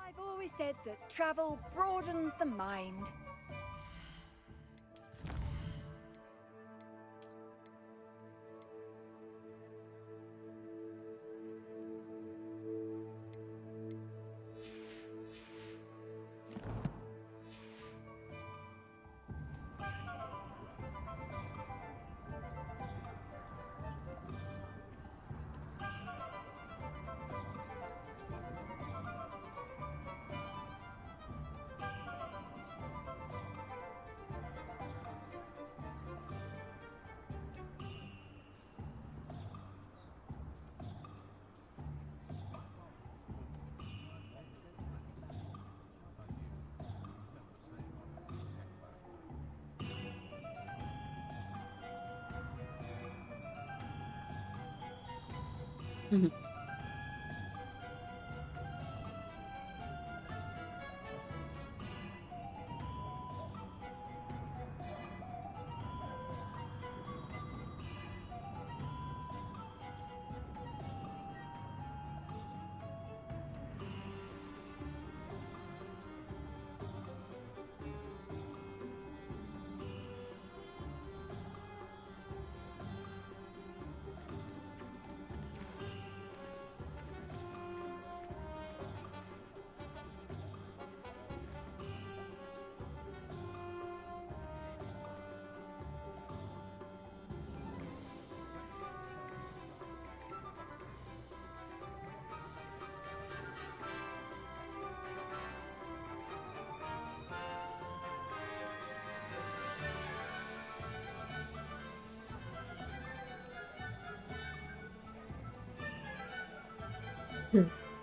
I've always said that travel broadens the mind.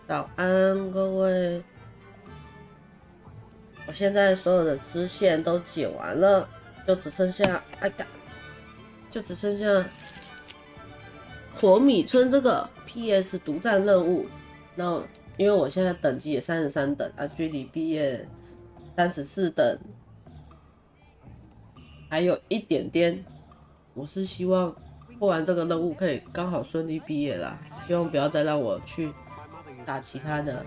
早安，各位！我现在所有的支线都解完了，就只剩下火米村这个 PS 独占任务。那因为我现在等级也33等啊，距离毕业34等还有一点点。我是希望过完这个任务可以刚好顺利毕业啦，希望不要再让我去打其他的。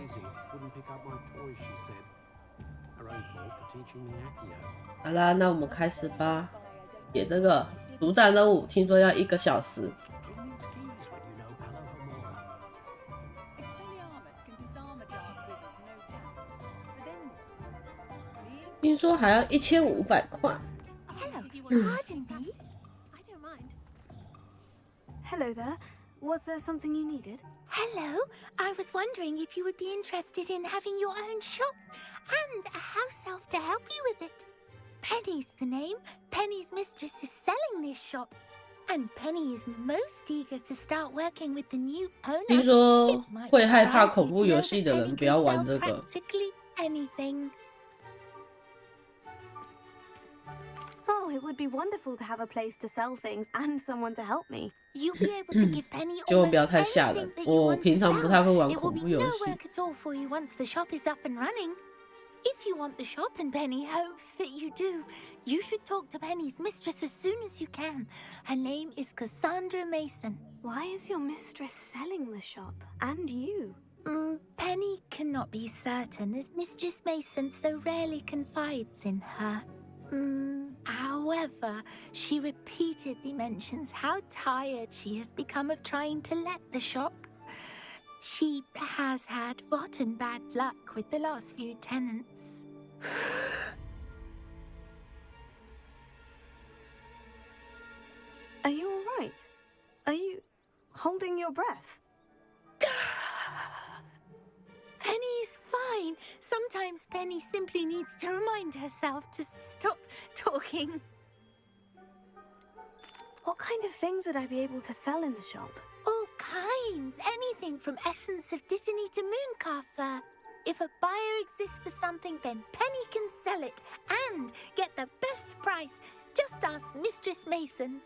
好啦，那我们开始吧。解这个独占任务，听说要1个小时。听说还要1500块。Hello there. Was there something you needed? Hello. I was wondering if you would be interested in having your own shop and a house elf to help you with it. Penny's the name. Penny's mistress is selling this shop. And Penny is most eager to start working with the new owner. 听说会害怕恐怖游戏的人不要玩这个。 Practically anything. Oh, it would be wonderful to have a place to sell things and someone to help me. You'll be able to give Penny 结果不要 almost 太吓人， anything that you 我 want to 平常不太会玩 sell. It 恐 will 怖 be 游 no 戏。 work at all for you once the shop is up and running. If you want the shop and Penny hopes that you do, you should talk to Penny's mistress as soon as you can. Her name is Cassandra Mason. Why is your mistress selling the shop? And you? Penny cannot be certain as Mistress Mason so rarely confides in her. However, she repeatedly mentions how tired she has become of trying to let the shop. She has had rotten bad luck with the last few tenants. Are you all right? Are you holding your breath? Penny's fine. Sometimes Penny simply needs to remind herself to stop talking. What kind of things would I be able to sell in the shop? All kinds. Anything from essence of Disney to mooncalf fur. If a buyer exists for something, then Penny can sell it and get the best price. Just ask Mistress Mason.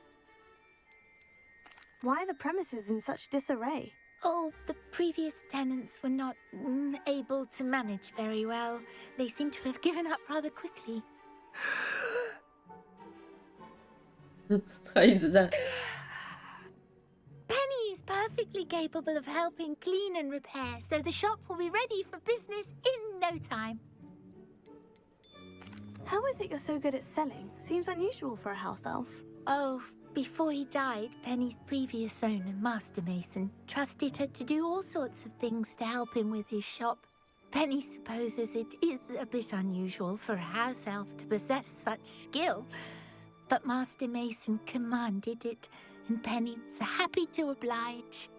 Why are the premises in such disarray? Oh, the previous tenants were not able to manage very well. They seem to have given up rather quickly. 他一直在 Penny is perfectly capable of helping clean and repair, so the shop will be ready for business in no time. How is it you're so good at selling? Seems unusual for a house elf. Oh, before he died, Penny's previous owner, Master Mason, trusted her to do all sorts of things to help him with his shop. Penny supposes it is a bit unusual for a house elf to possess such skill, but Master Mason commanded it, and Penny was happy to oblige.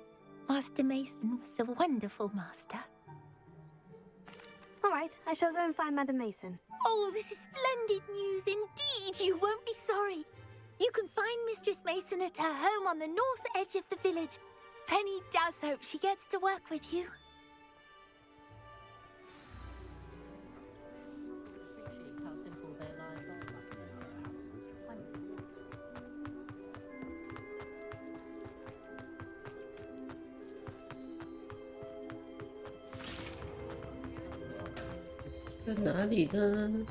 Master Mason was a wonderful master. All right, I shall go and find Madam Mason. Oh, this is splendid news indeed. You won't be sorry. You can find Mistress Mason at her home on the north edge of the village. Penny does hope she gets to work with you. Appreciate how simple their lives are. 在哪里呢？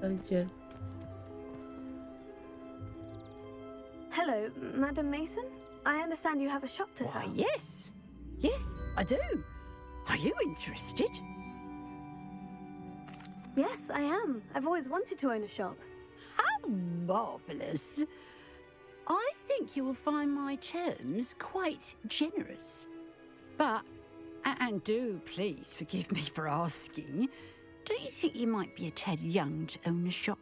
还有一间。 Hello, Madam Mason. I understand you have a shop to sell. Why, yes. Yes, I do. Are you interested? Yes, I am. I've always wanted to own a shop. How marvellous. I think you will find my terms quite generous. But, and do please forgive me for asking, don't you think you might be a tad young to own a shop?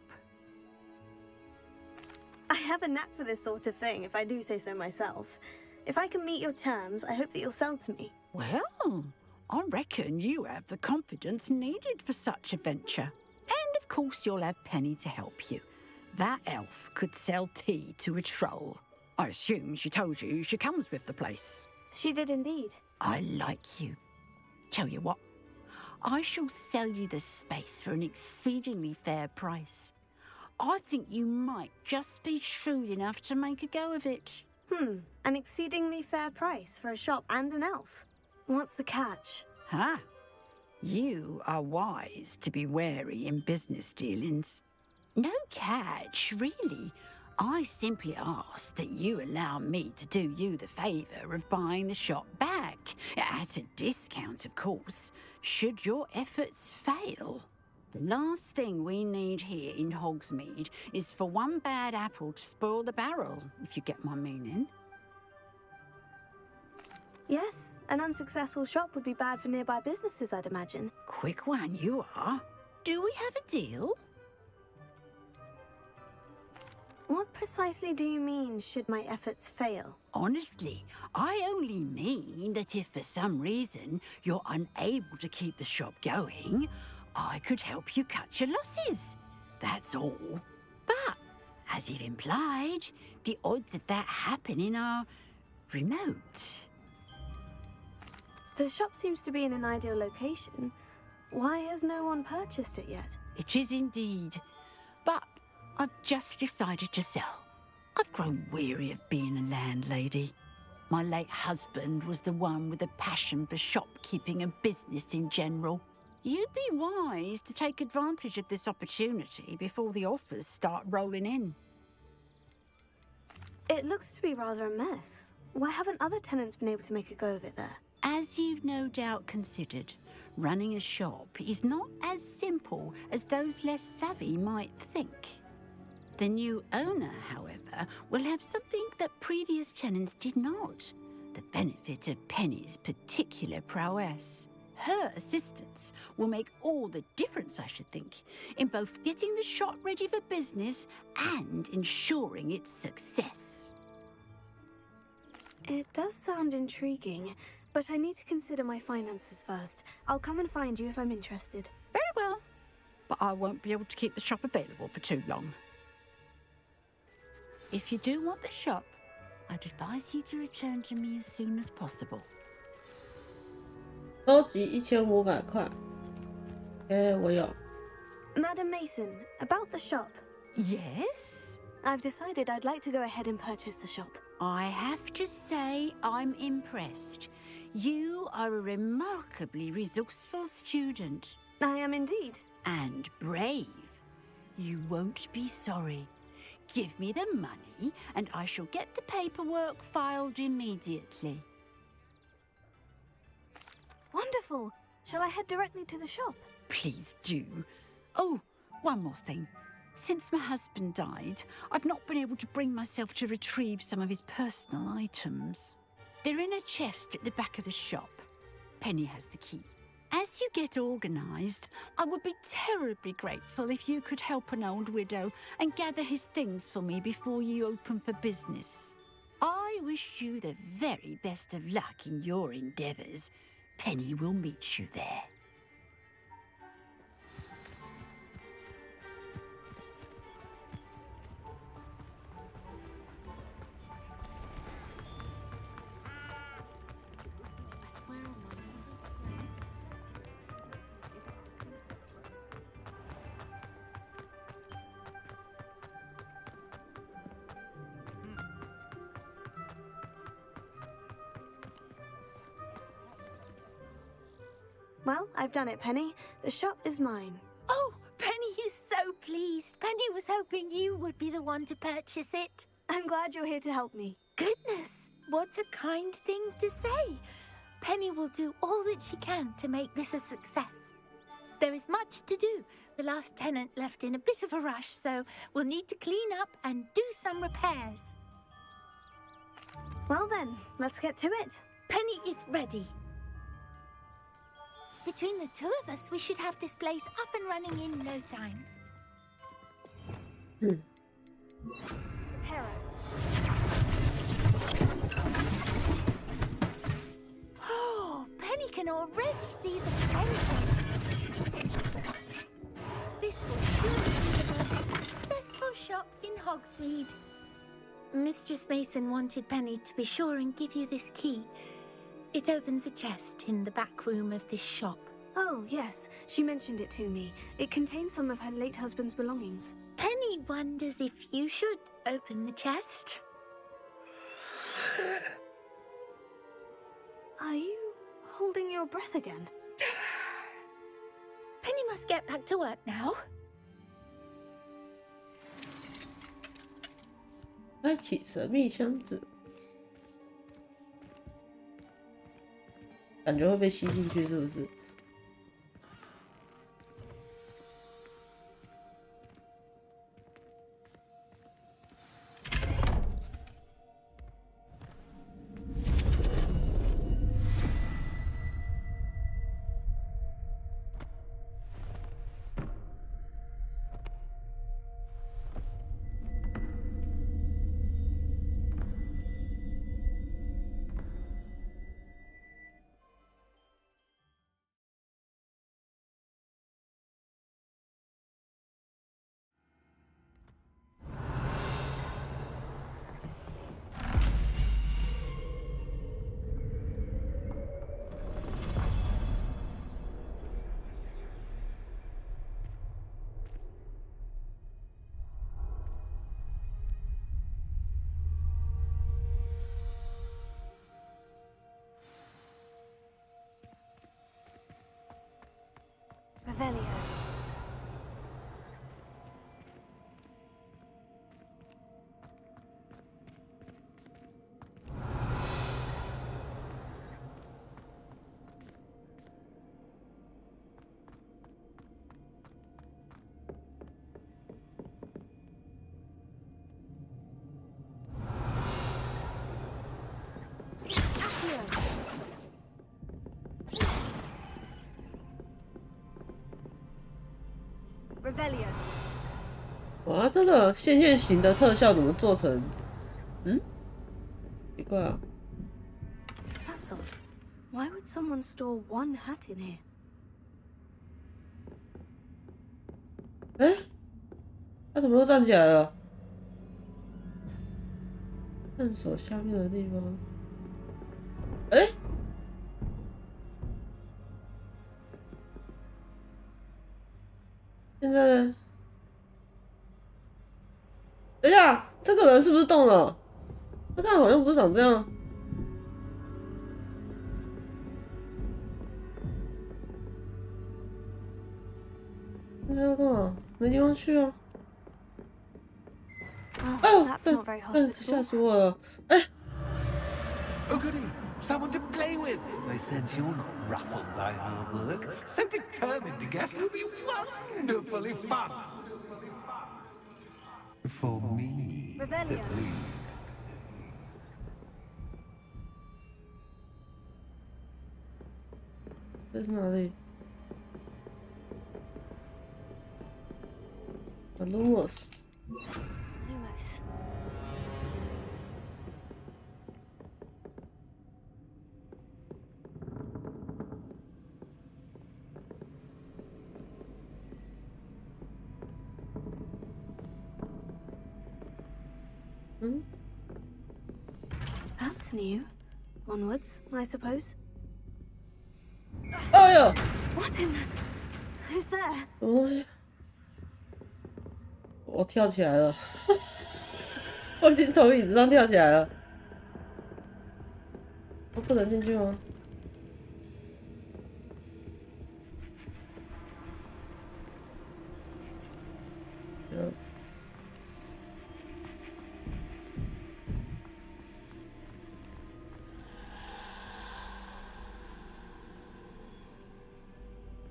I have a knack for this sort of thing, if I do say so myself. If I can meet your terms, I hope that you'll sell to me. Well, I reckon you have the confidence needed for such a venture. And of course you'll have Penny to help you. That elf could sell tea to a troll. I assume she told you she comes with the place. She did indeed. I like you. Tell you what, I shall sell you the space for an exceedingly fair price. I think you might just be shrewd enough to make a go of it. An exceedingly fair price for a shop and an elf. What's the catch? Huh? You are wise to be wary in business dealings. No catch, really. I simply ask that you allow me to do you the favour of buying the shop back. At a discount, of course, should your efforts fail. The last thing we need here in Hogsmeade is for one bad apple to spoil the barrel, if you get my meaning. Yes, an unsuccessful shop would be bad for nearby businesses, I'd imagine. Quick one you are. Do we have a deal? What precisely do you mean, should my efforts fail? Honestly, I only mean that if for some reason you're unable to keep the shop going, I could help you cut your losses. That's all. But, as you've implied, the odds of that happening are remote. The shop seems to be in an ideal location. Why has no one purchased it yet? It is indeed. But I've just decided to sell. I've grown weary of being a landlady. My late husband was the one with a passion for shopkeeping and business in general. You'd be wise to take advantage of this opportunity before the offers start rolling in. It looks to be rather a mess. Why haven't other tenants been able to make a go of it there? As you've no doubt considered, running a shop is not as simple as those less savvy might think. The new owner, however, will have something that previous tenants did not, the benefit of Penny's particular prowess. Her assistance will make all the difference, I should think, in both getting the shop ready for business and ensuring its success. It does sound intriguing, but I need to consider my finances first. I'll come and find you if I'm interested. Very well, but I won't be able to keep the shop available for too long. If you do want the shop, I'd advise you to return to me as soon as possible. 收集1500块。我有。Madam Mason, about the shop. Yes? I've decided I'd like to go ahead and purchase the shop. I have to say I'm impressed. You are a remarkably resourceful student. I am indeed. And brave. You won't be sorry. Give me the money, and I shall get the paperwork filed immediately. Wonderful. Shall I head directly to the shop? Please do. Oh, one more thing. Since my husband died, I've not been able to bring myself to retrieve some of his personal items. They're in a chest at the back of the shop. Penny has the key. As you get organised, I would be terribly grateful if you could help an old widow and gather his things for me before you open for business. I wish you the very best of luck in your endeavours. Penny will meet you there. Well, I've done it, Penny. The shop is mine. Oh, Penny is so pleased. Penny was hoping you would be the one to purchase it. I'm glad you're here to help me. Goodness, what a kind thing to say. Penny will do all that she can to make this a success. There is much to do. The last tenant left in a bit of a rush, so we'll need to clean up and do some repairs. Well then, let's get to it. Penny is ready. Between the two of us, we should have this place up and running in no time. Hera. Oh, Penny can already see the potential. This will surely be the most successful shop in Hogsmeade. Mistress Mason wanted Penny to be sure and give you this key. It opens a chest in the back room of this shop. Oh, yes. She mentioned it to me. It contains some of her late husband's belongings. Penny wonders if you should open the chest. Are you holding your breath again? Penny must get back to work now. 开启神秘箱子，感觉会被吸进去，是不是？Revelio. Revelio. 哇，这个线型的特效怎么做成？奇怪啊。That's odd. Why would someone store one hat in here? 哎，他怎么又站起来了？探索下面的地方。哎，现在呢？等一下，这个人是不是动了？他看好像不是长这样。现在要干嘛？没地方去啊！Oh, that's not very 吓 hospitable. 死我了！哎， Oh, goody! Someone to play with! I sense you're not ruffled by hard work. So determined to guess will be wonderfully fun! For me, at Revelio. least. 这是哪里？Lumos。Lumos. That's new. Onwards, I suppose. 哎呦， What in the... Who's there? 什么东西？我跳起来了，我已经从椅子上跳起来了。我不能进去吗？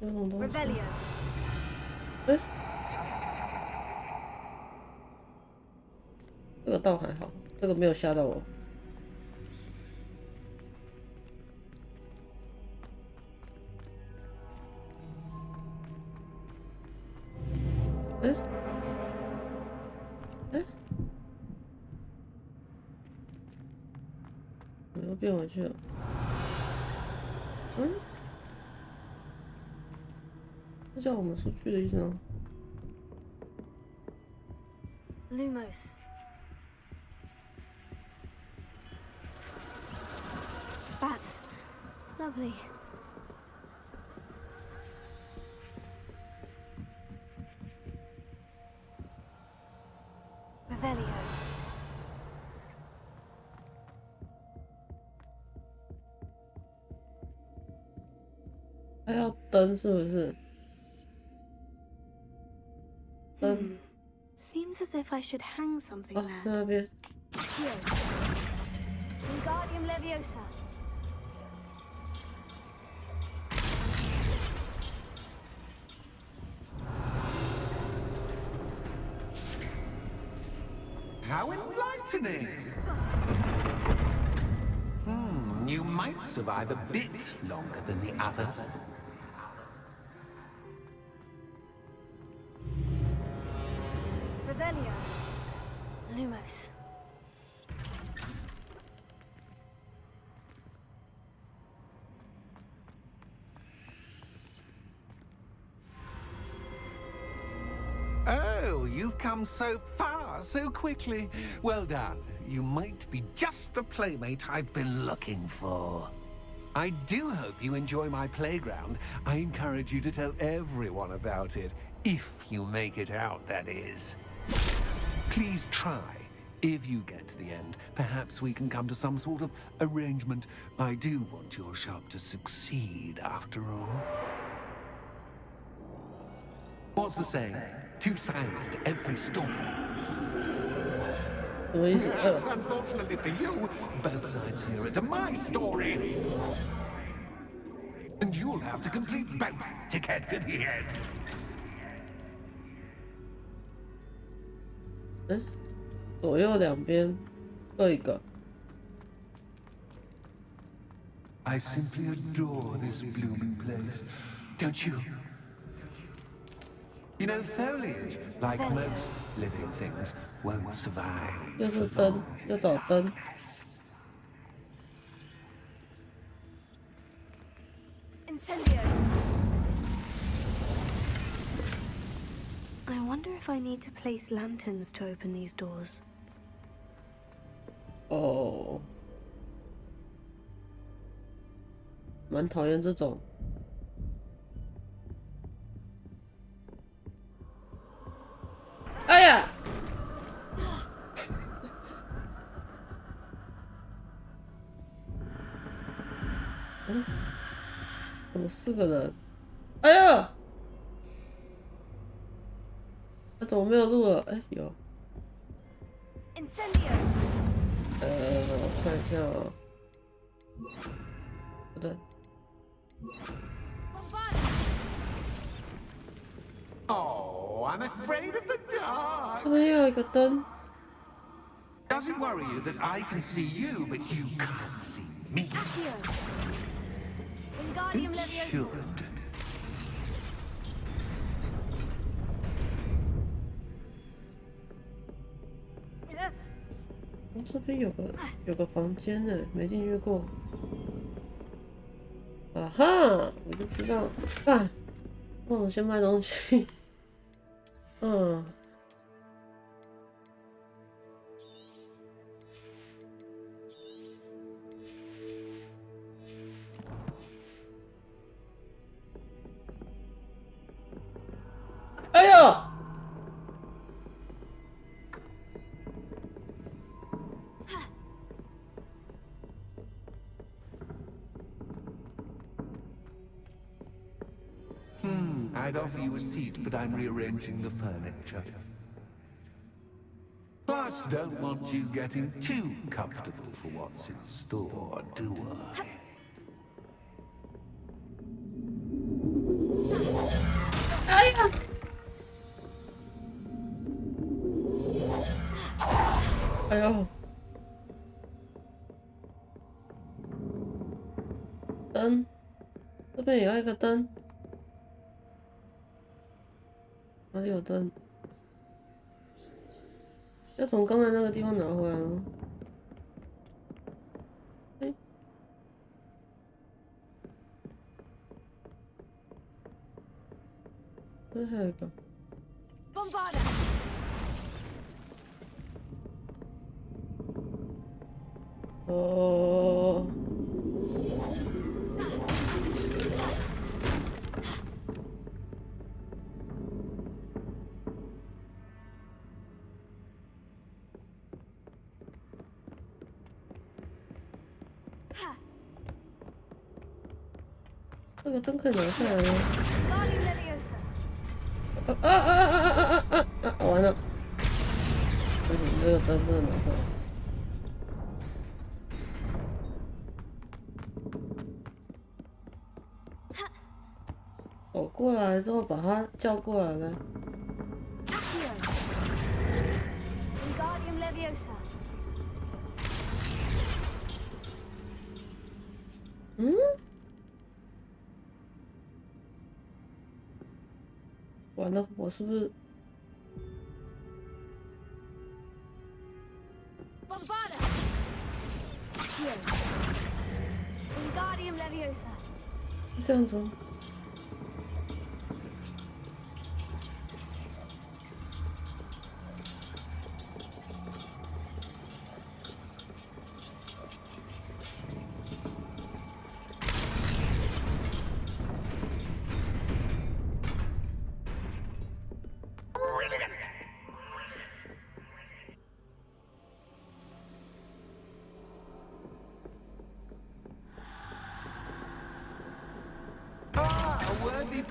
这种东西。 Revelio. 哎，这个倒还好，这个没有吓到我。哎，哎，我又变回去了。是叫我们出去的意思吗？ Lumos. Bats. Lovely. Revelio. 还要灯是不是？灯。 Seems as if I should hang something 啊，在 there. 那边。 Here. Wingardium Leviosa. How enlightening! You might survive a bit longer than the others. Revelio. Lumos. Oh, you've come so far so quickly. Well done. You might be just the playmate I've been looking for. I do hope you enjoy my playground. I encourage you to tell everyone about it. If you make it out, that is. Please try. If you get to the end, perhaps we can come to some sort of arrangement. I do want your shop to succeed, after all. What's the saying? Two sides to every story. 什么意思？ Unfortunately for you, both sides hear it to my story. And you'll have to complete both to get to the end. 左右两边各一个。 I simply adore this blooming place. Don't you? You know, foliage, like most living things, won't survive. 又是灯，又找灯。Incendio. I wonder if I need to place lanterns to open these doors. 哦，蛮讨厌这种。哎呀！嗯，怎么4个人？哎呀！那怎么没有路了？哎，有。Incendio. 我看一下哦。不对。 Oh, I'm afraid of the dark. 这边又有一个灯。 Does it worry you that I can see you, but you can't see me? Wingardium It Leviosa. should. 这边有个房间呢，没进去过。啊哈，我就知道。啊，我先卖东西。嗯。哎呦！ I'd offer you a seat, but I'm rearranging the furniture. Plus, don't want you getting too comfortable for what's in store, do I? 哎呀！哎呦！灯，这边也要一个灯。 哪里有灯？要从刚才那个地方拿回来吗？哎，这还有一个。哦。 这个灯可以拿下来吗？完了！不行，这个灯不能拿下来。走过来之后把他叫过来了。嗯？ 完了，我是不是？这样子。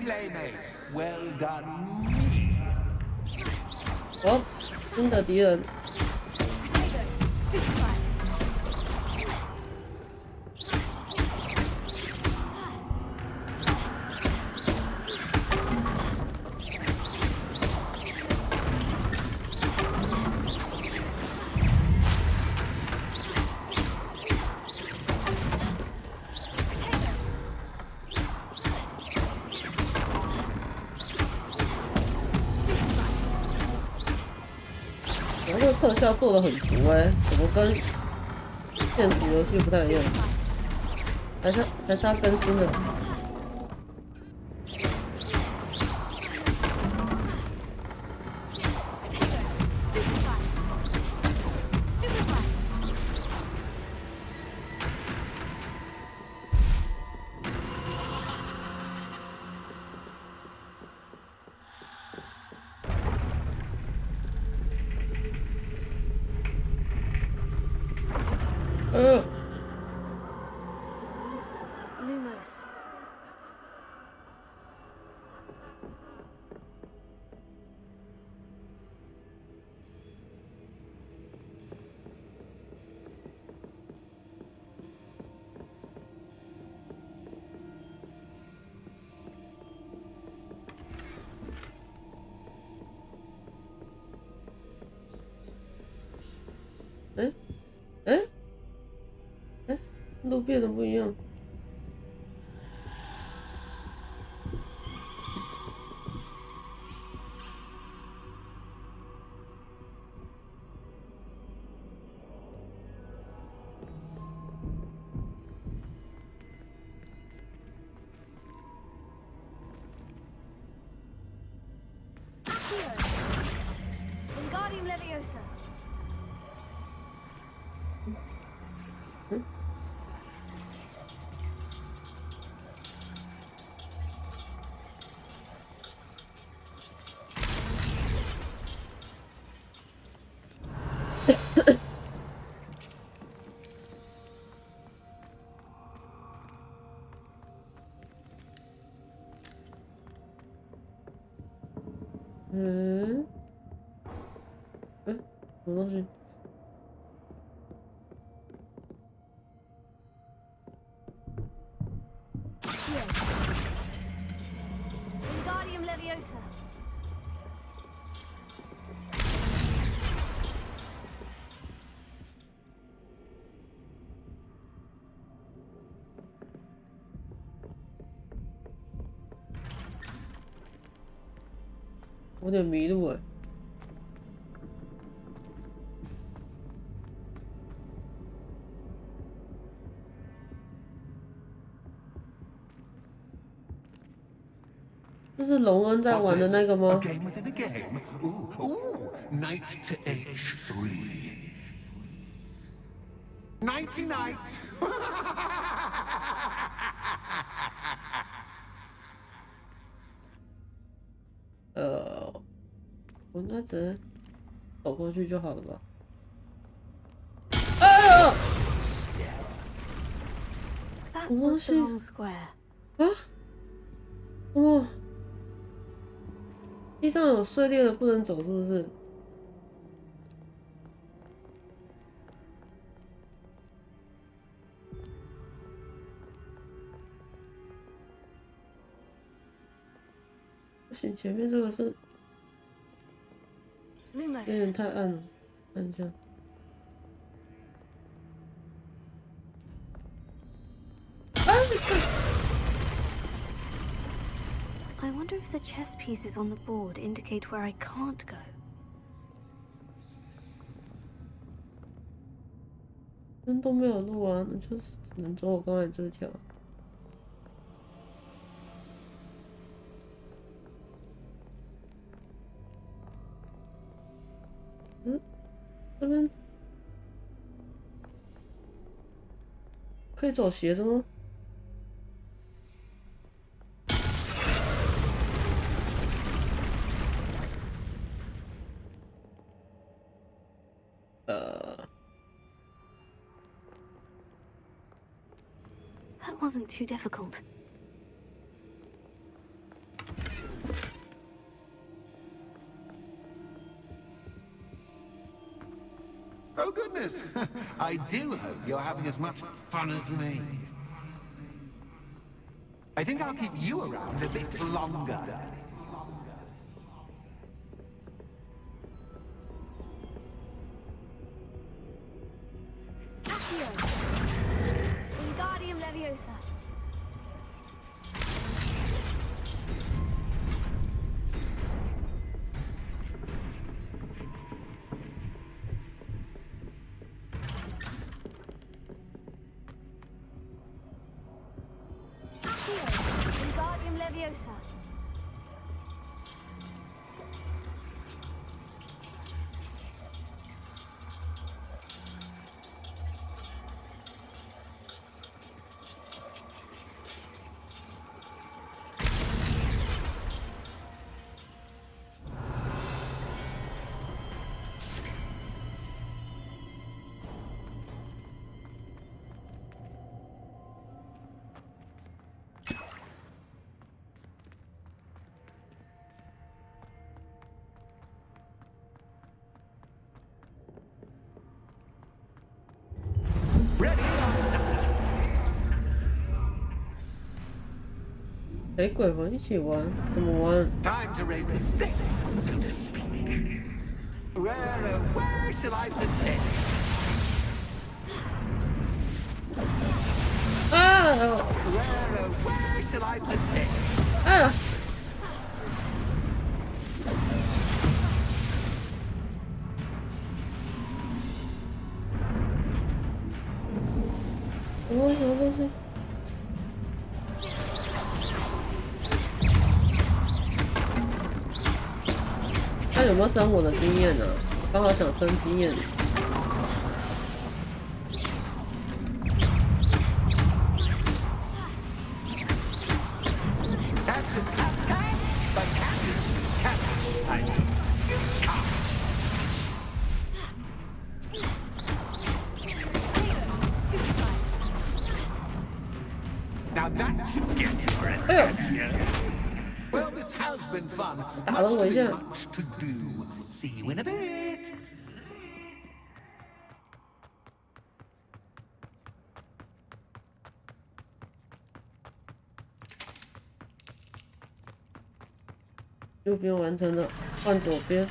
Playmate, well done. 哦，新的敌人。我这个特效做的很足怎么跟现实游戏不太一样？还是它更新了？Lumos. Eh? 路变得不一样。Wingardium Leviosa. 什么东西？ Wingardium Leviosa. 我有点迷路这是隆恩在玩的那个吗？ A game within a game. Ooh, knight to H3. Nighty night. 我应该只能走过去就好了吧？啊！ That 什么东 was the 西？ wrong square. 啊？什么？地上有碎裂的，不能走，是不是？不行，前面这个是有点 Lumos. 太暗了，看一下。 I wonder if the chess pieces on the board indicate where I can't go. 都没有路啊，那就是只能走我刚才这条。这边可以走斜的吗？ That wasn't too difficult. Oh, goodness. I do hope you're having as much fun as me. I think I'll keep you around a bit longer. Wingardium Leviosa. Leviosa. Ready or not? 陪鬼魂一起玩，怎么玩？ Time to raise the stakes, so to speak. Where shall I put this? 啊！ Where shall I put this? 啊！什么东西？他有没有升我的经验呢？刚好想升经验。Now that should get your attention. Well, this has been fun. Much too much to do. See you in a bit. 右边完成了，换左边。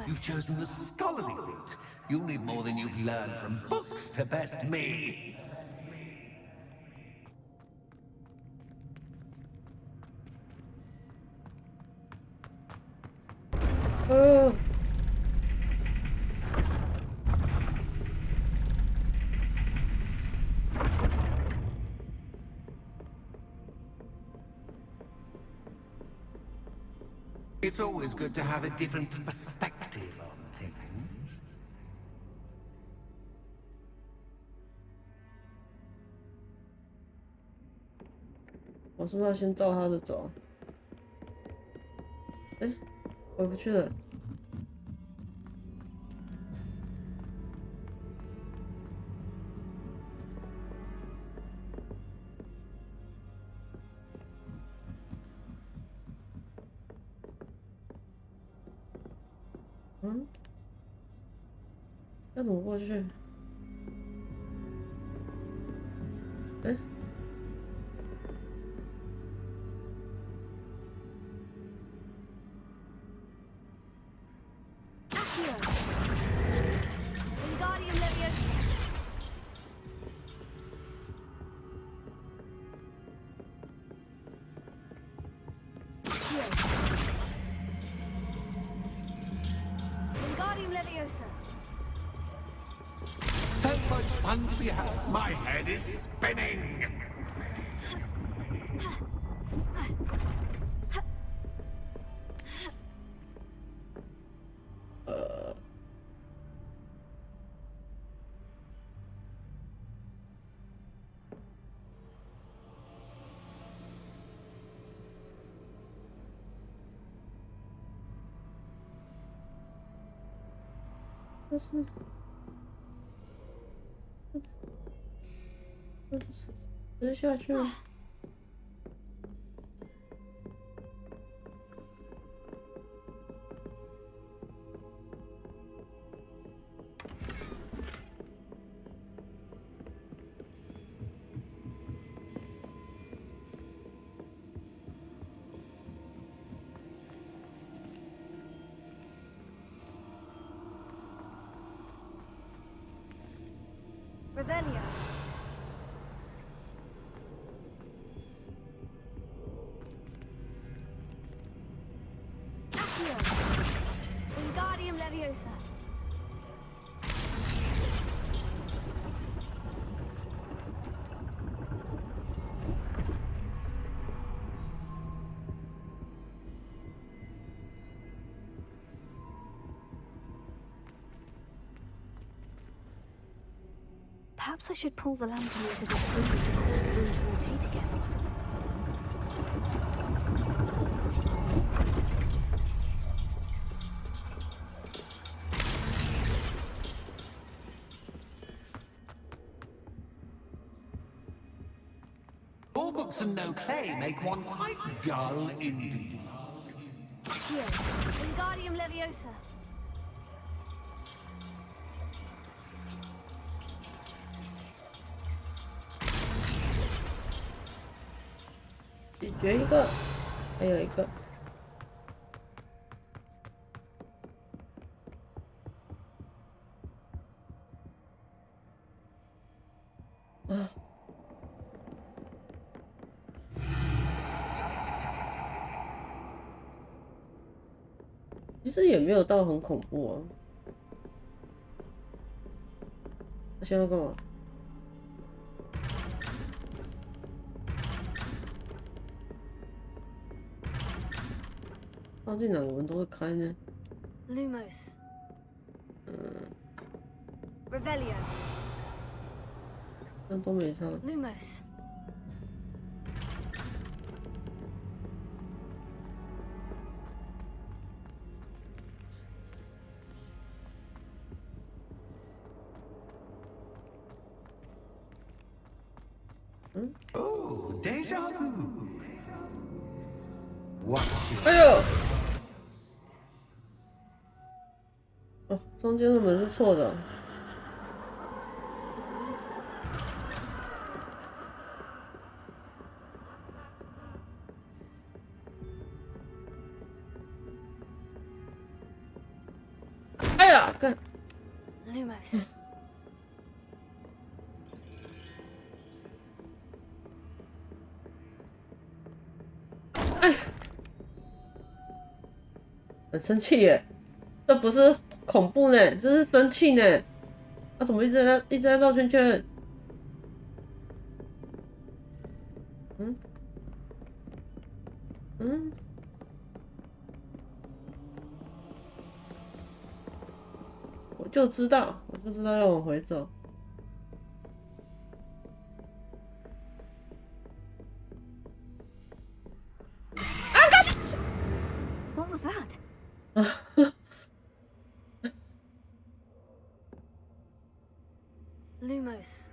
You've chosen the scholarly route. You'll need more than you've learned from books to best me. It's always good to have a different perspective on things. 我是不是要先照他的走？哎，回不去了。嗯，要怎么过去？哎。 So much fun to be had. My head is spinning.直接下去了。Revelio. Leviosa. Perhaps I should pull the lantern into this room to cause the room to rotate again. All books and no clay make one quite dull indeed. Here, Wingardium Leviosa. 解决一个，还有一个。啊！其实也没有到很恐怖啊。他现在要干嘛？放进哪个门都会开呢？ Lumos. Revelio. 但都没差。Lumos. Oh, déjà vu. Watch it. 哎呦！哦，中间的门是错的。哎呀，干！ Lumos. 哎，很生气耶！这不是恐怖呢，这是生气呢。他怎么一直在绕圈圈？嗯嗯，我就知道要往回走。 What was that? Lumos.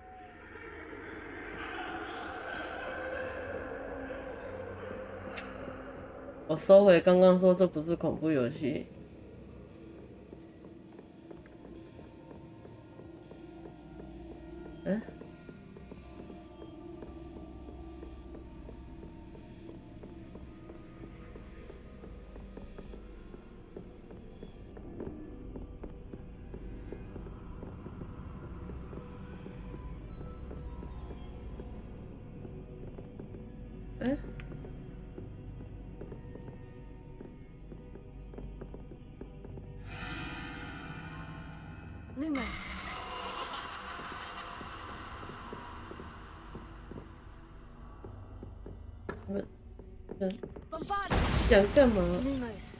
我收回刚刚说这不是恐怖游戏。嗯？嗯？ Lumos. 想干嘛？ Lumos.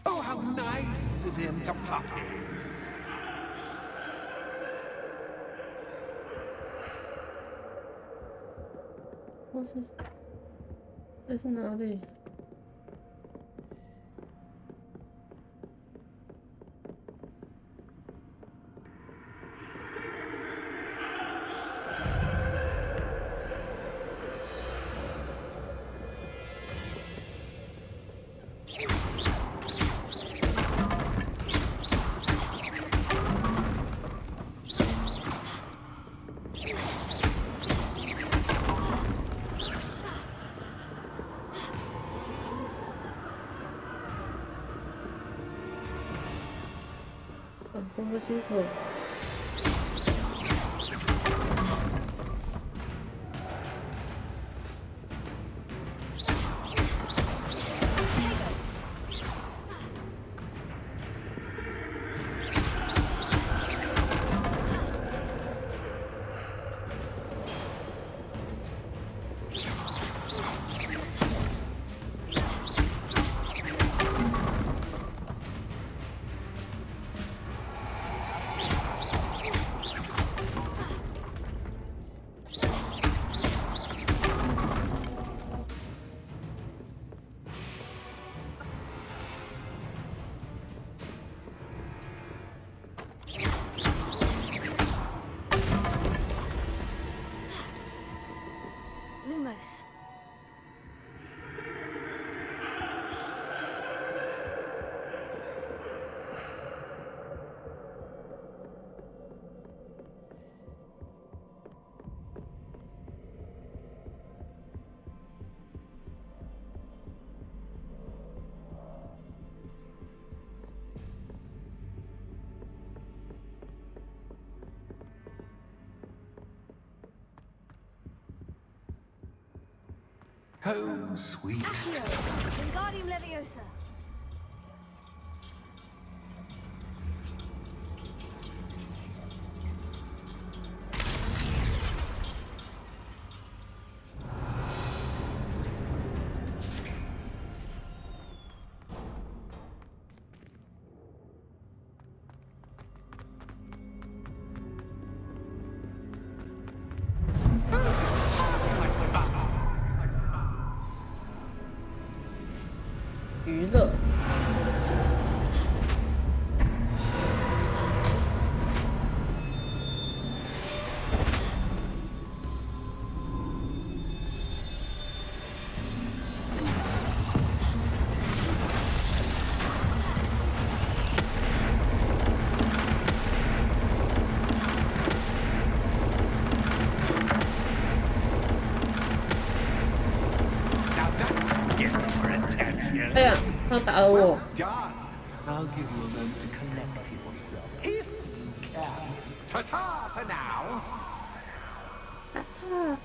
Oh, how nice of him to pop in. 这是哪里？什么星球？Lumos. 'Home, sweet. Wingardium Leviosa. 娱乐。哎呀，他打了我。 Done. I'll give you a moment to collect yourself, if you can. Ta-ta for now. 他。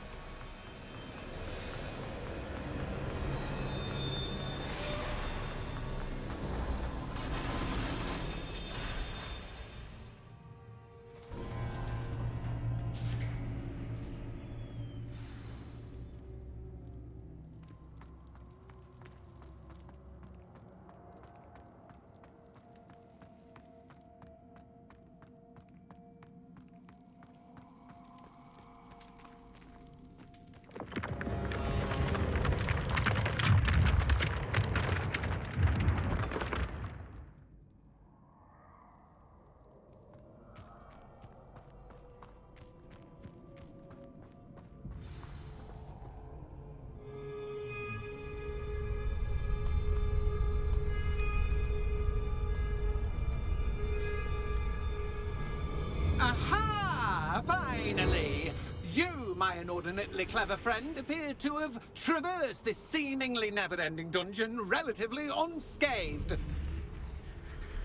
Aha! Finally! You, my inordinately clever friend, appear to have traversed this seemingly never-ending dungeon relatively unscathed.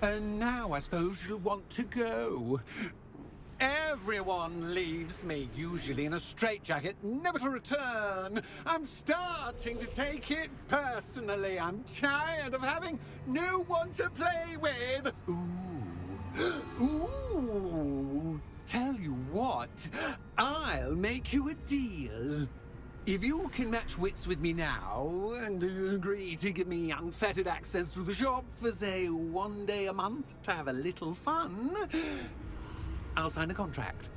And now I suppose you'll want to go. Everyone leaves me, usually in a straitjacket, never to return. I'm starting to take it personally. I'm tired of having no one to play with. Ooh. Tell you what, I'll make you a deal. If you can match wits with me now and agree to give me unfettered access to the shop for, say, 1 day a month to have a little fun, I'll sign a contract.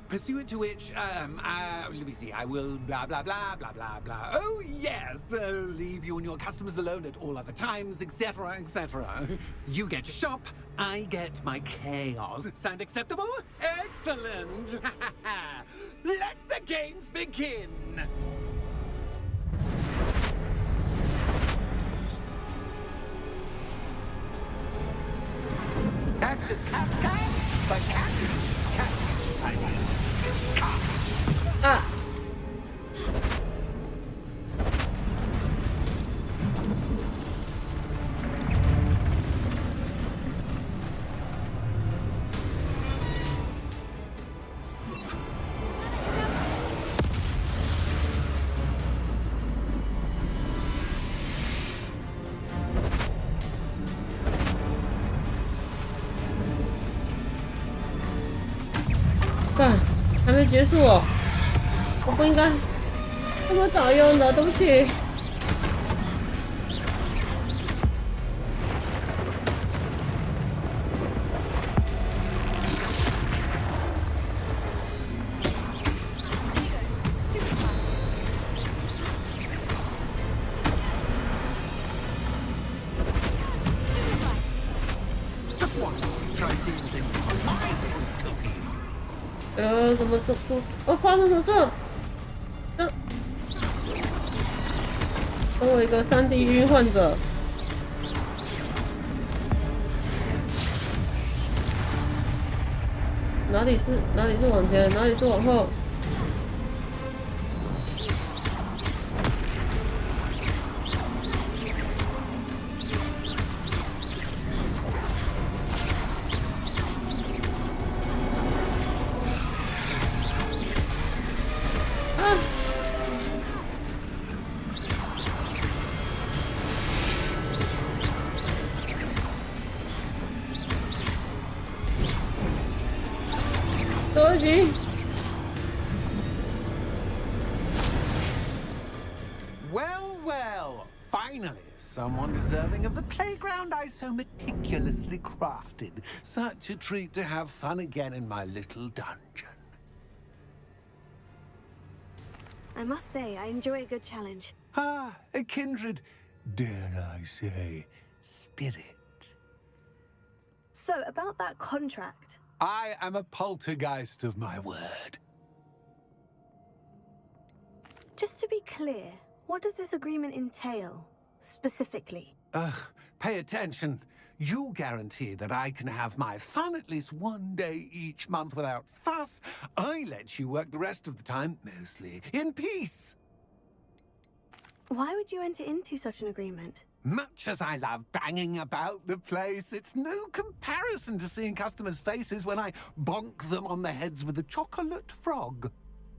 Pursuant to which, let me see, I will blah, blah, blah, blah, blah, blah. Oh, yes, leave you and your customers alone at all other times, etc., etc. You get your shop, I get my chaos. Sound acceptable? Excellent! Let the games begin! Catch is cat, but cat is cat. Ah! 《结束哦，我不应该这么早用的，对不起。怎么走？发生什么事？跟我一个3D 晕患者。哪里是往前，哪里是往后？都已经。Well, well, finally, someone deserving of the playground I so meticulously crafted. Such a treat to have fun again in my little dungeon. I must say, I enjoy a good challenge. Ah, a kindred, dare I say, spirit. So, about that contract. I am a poltergeist of my word. Just to be clear, what does this agreement entail, specifically? Pay attention. You guarantee that I can have my fun at least one day each month without fuss. I let you work the rest of the time, mostly in peace. Why would you enter into such an agreement? Much as I love banging about the place, it's no comparison to seeing customers' faces when I bonk them on the heads with a chocolate frog.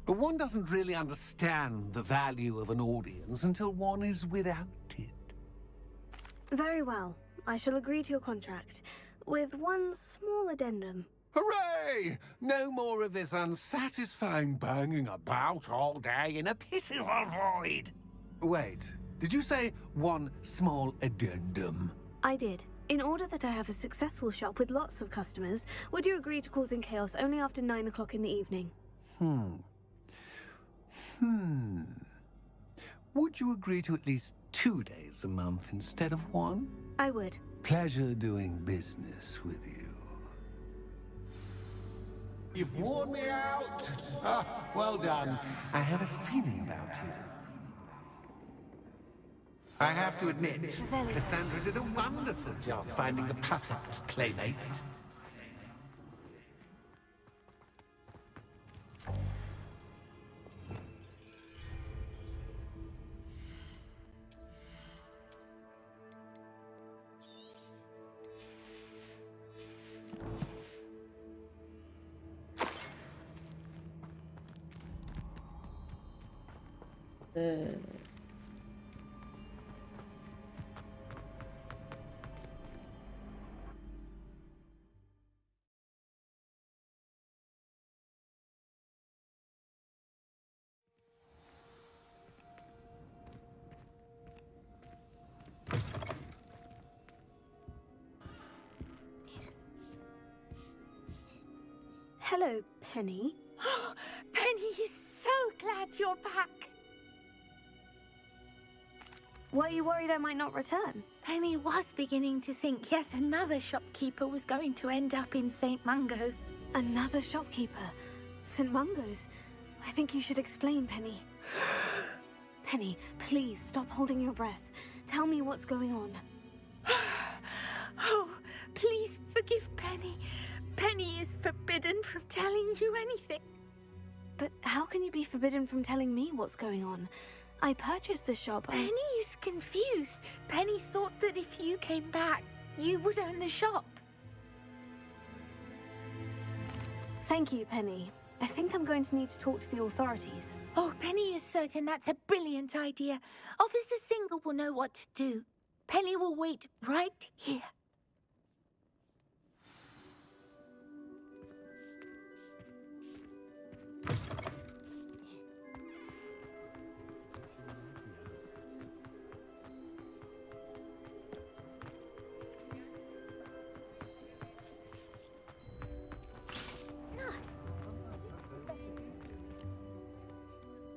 One doesn't really understand the value of an audience until one is without it. Very well. I shall agree to your contract, with one small addendum. Hooray! No more of this unsatisfying banging about all day in a pitiful void. Wait. Did you say one small addendum? I did. In order that I have a successful shop with lots of customers, would you agree to causing chaos only after 9 o'clock in the evening? Would you agree to at least 2 days a month instead of one? I would. Pleasure doing business with you. You've worn me out. Well done. I had a feeling about you. I have to admit, Cassandra did a wonderful job finding the perfect playmate. Hello, Penny. Penny is so glad you're back. Were you worried I might not return? Penny was beginning to think yet another shopkeeper was going to end up in St. Mungo's. Another shopkeeper? St. Mungo's? I think you should explain, Penny. Penny, please stop holding your breath. Tell me what's going on. Oh, please forgive Penny. Penny is forbidden from telling you anything. But how can you be forbidden from telling me what's going on? I purchased the shop. Penny is confused. Penny thought that if you came back, you would own the shop. Thank you, Penny. I think I'm going to need to talk to the authorities. Oh, Penny is certain that's a brilliant idea. Officer Single will know what to do. Penny will wait right here.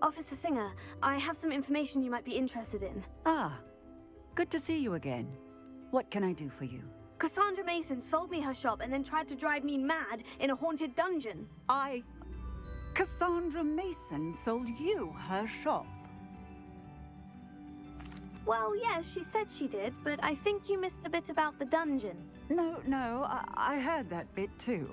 Officer Singer, I have some information you might be interested in. Ah, good to see you again. What can I do for you? Cassandra Mason sold me her shop and then tried to drive me mad in a haunted dungeon. Cassandra Mason sold you her shop. Well, yes, she said she did, but I think you missed the bit about the dungeon. No, I heard that bit too.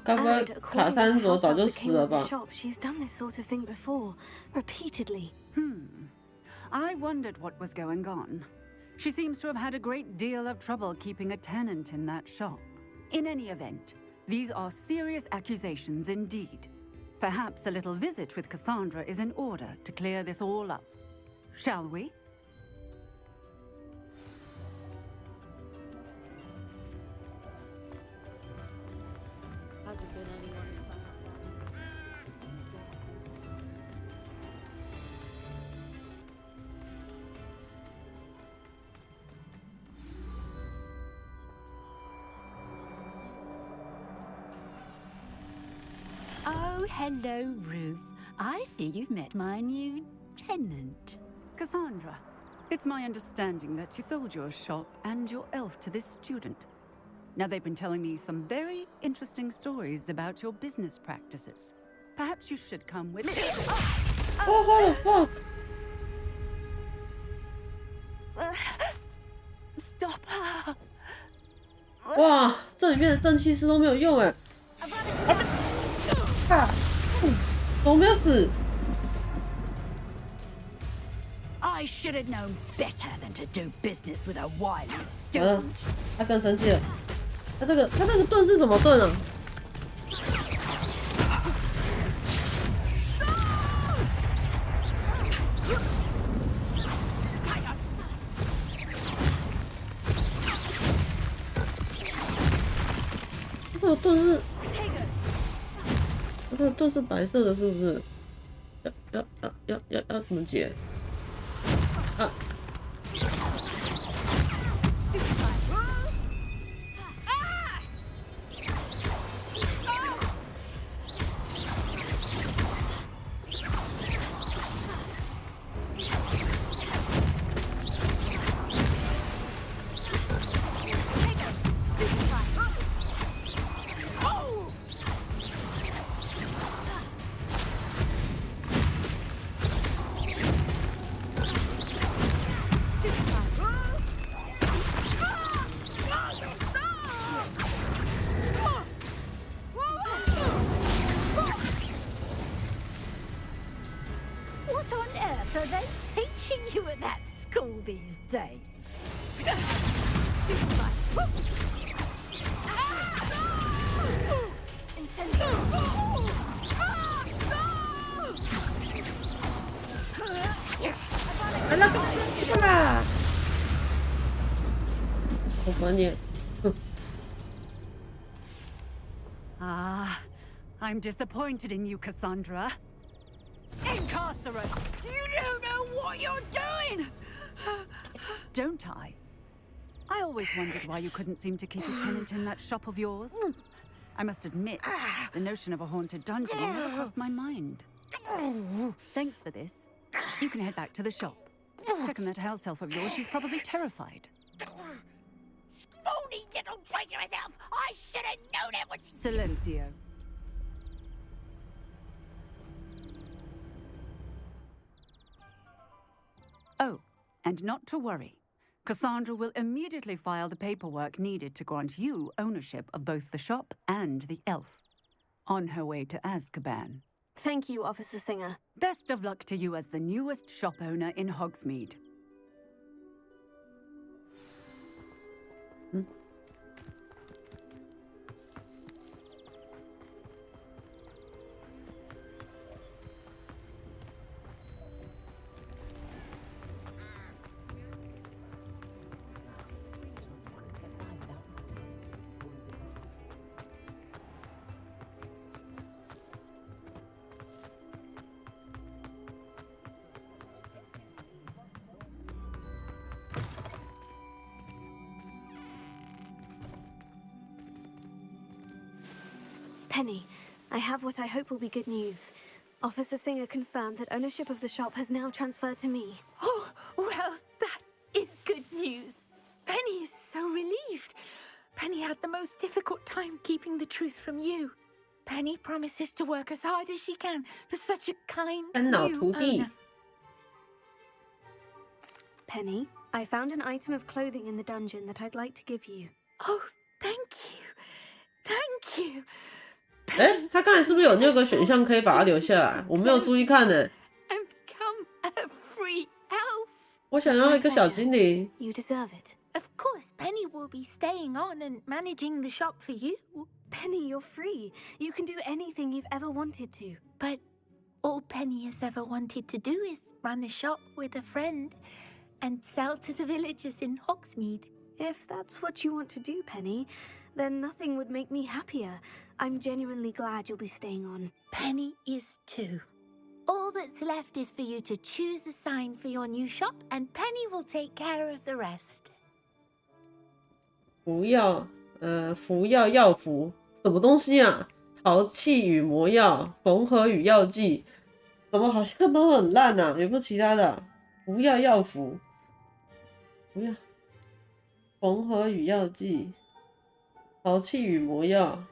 该不会 And 卡 according to 山 the 卓 house 早 elf 就 that 死 came 了 with the 吧？ shop, she's done this sort of thing before, repeatedly. I wondered what was going on. She seems to have had a great deal of trouble keeping a tenant in that shop. In any event, these are serious accusations indeed. Perhaps a little visit with Cassandra is in order to clear this all up. Shall we? Oh, hello, Ruth. I see you've met my new tenant. Cassandra, it's my understanding that you sold your shop and your elf to this student. Now, they've been telling me some very interesting stories about your business practices. Perhaps you should come with me. Oh, what the fuck! Stop her! 哇，这里面的正气师都没有用哎！啊！怎么没有死？ I should have known better than to do business with a wily 完了 student.，他更生气了。他这个盾是什么盾啊？这个盾是，这个盾是白色的，是不是？要怎么解？啊！What on earth are they teaching you at that school these days? Ah, I'm disappointed in you, Cassandra. Incarcerate! You don't know what you're doing! Don't I? I always wondered why you couldn't seem to keep a tenant in that shop of yours. I must admit, the notion of a haunted dungeon never crossed my mind. Thanks for this. You can head back to the shop. Check on that house elf of yours, she's probably terrified. Spoony little traitor herself! I should have known it was... Silencio. Oh, and not to worry. Cassandra will immediately file the paperwork needed to grant you ownership of both the shop and the elf. On her way to Azkaban. Thank you, Officer Singer. Best of luck to you as the newest shop owner in Hogsmeade. Hmm? ，Penny, I have what I hope will be good news. Officer Singer confirmed that ownership of the shop has now transferred to me. Oh, well, that is good news. Penny is so relieved. Penny had the most difficult time keeping the truth from you. Penny promises to work as hard as she can for such a kind new owner. Penny, I found an item of clothing in the dungeon that I'd like to give you. Oh, thank you. Thank you. 哎，他刚才是不是有那个选项可以把它留下来？我没有注意看呢。And become a free elf. 我想要一个小精灵。 You deserve it. Of course, Penny will be staying on and managing the shop for you. Penny, you're free. You can do anything you've ever wanted to. But all Penny has ever wanted to do is run a shop with a friend and sell to the villagers in Hogsmeade. If that's what you want to do, Penny, then nothing would make me happier. I'm genuinely glad you'll be staying on. Penny is too. All that's left is for you to choose a sign for your new shop, and Penny will take care of the rest. 服药药服什么东西啊？淘气与魔药，缝合与药剂，怎么好像都很烂啊？有没有其他的？服药药服，不要，缝合与药剂，淘气与魔药。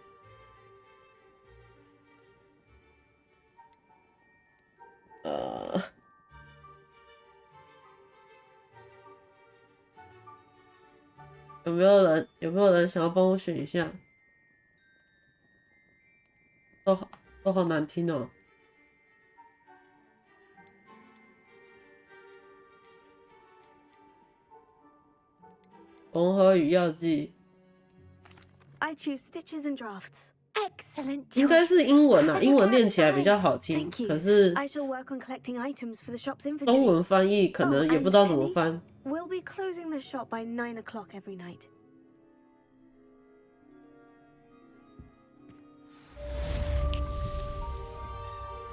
有没有人想要帮我选一下？都好难听哦。缝合与药剂。I choose stitches and drafts. Excellent 应该 choice. 是英文啊，英文念起来比较好听。 Thank you. 可是 I shall work on collecting items for the shop's 中 inventory. 文翻译可能也不知道怎么翻。 We'll be closing the shop by 9 o'clock every night.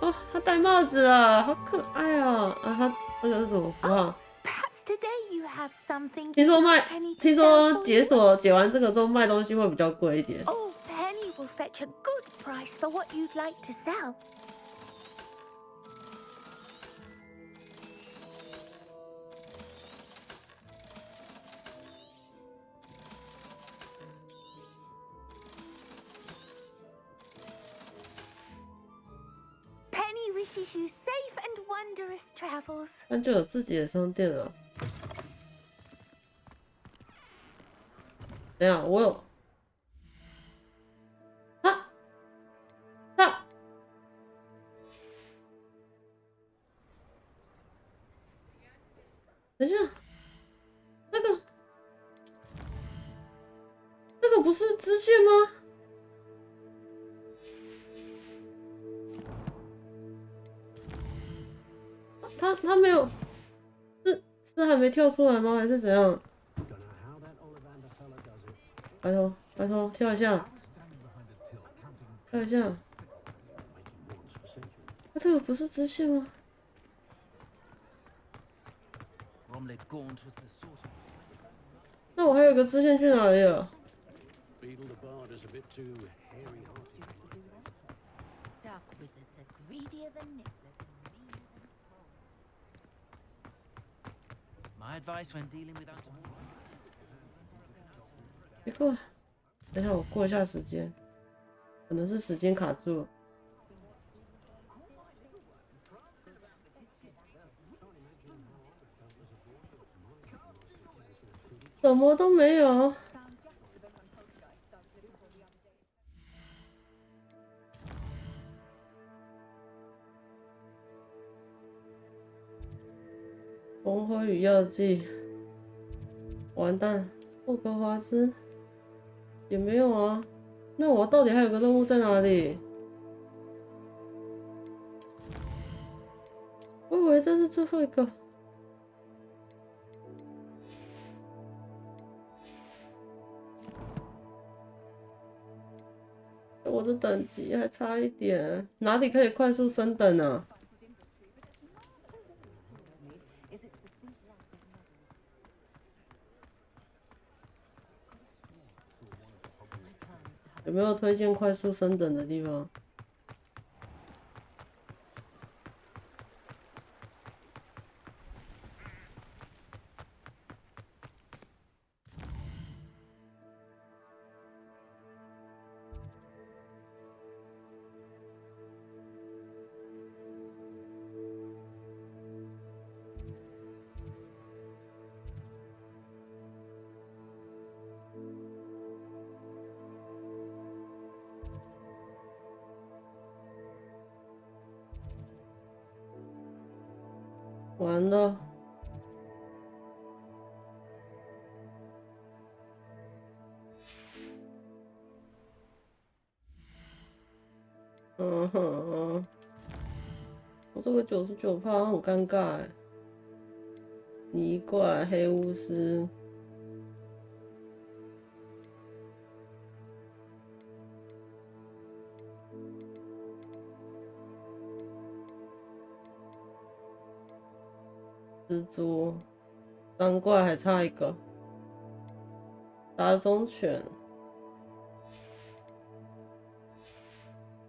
哦，他戴帽子了，好可爱哦！啊，他这个是什么符号？ Perhaps today you have something. 听说 Penny to 听说 sell for you. 解完这个之后卖东西会比较贵一点。 Oh, Penny will fetch a good price for what you'd like to sell. Penny wishes you safe and wondrous travels. 那就有自己的商店了。等一下，我有啊，等一下，那个不是支线吗？他没有，是还没跳出来吗？还是怎样？拜托，跳一下，跳一下。那这个不是支线吗？那我还有个支线去哪里了？ Dark wizards are greedier than nippers. My advice when dealing with 别过，等一下我过一下时间，可能是时间卡住了。什么都没有。缝合与药剂，完蛋，霍格华兹也没有啊。那我到底还有个任务在哪里？我以为这是最后一个。我的等级还差一点，哪里可以快速升等啊？ 有没有推荐快速升等的地方？完了。嗯哼，我这个99%很尴尬哎。泥怪、黑巫师。蜘蛛，3怪还差一个，打中犬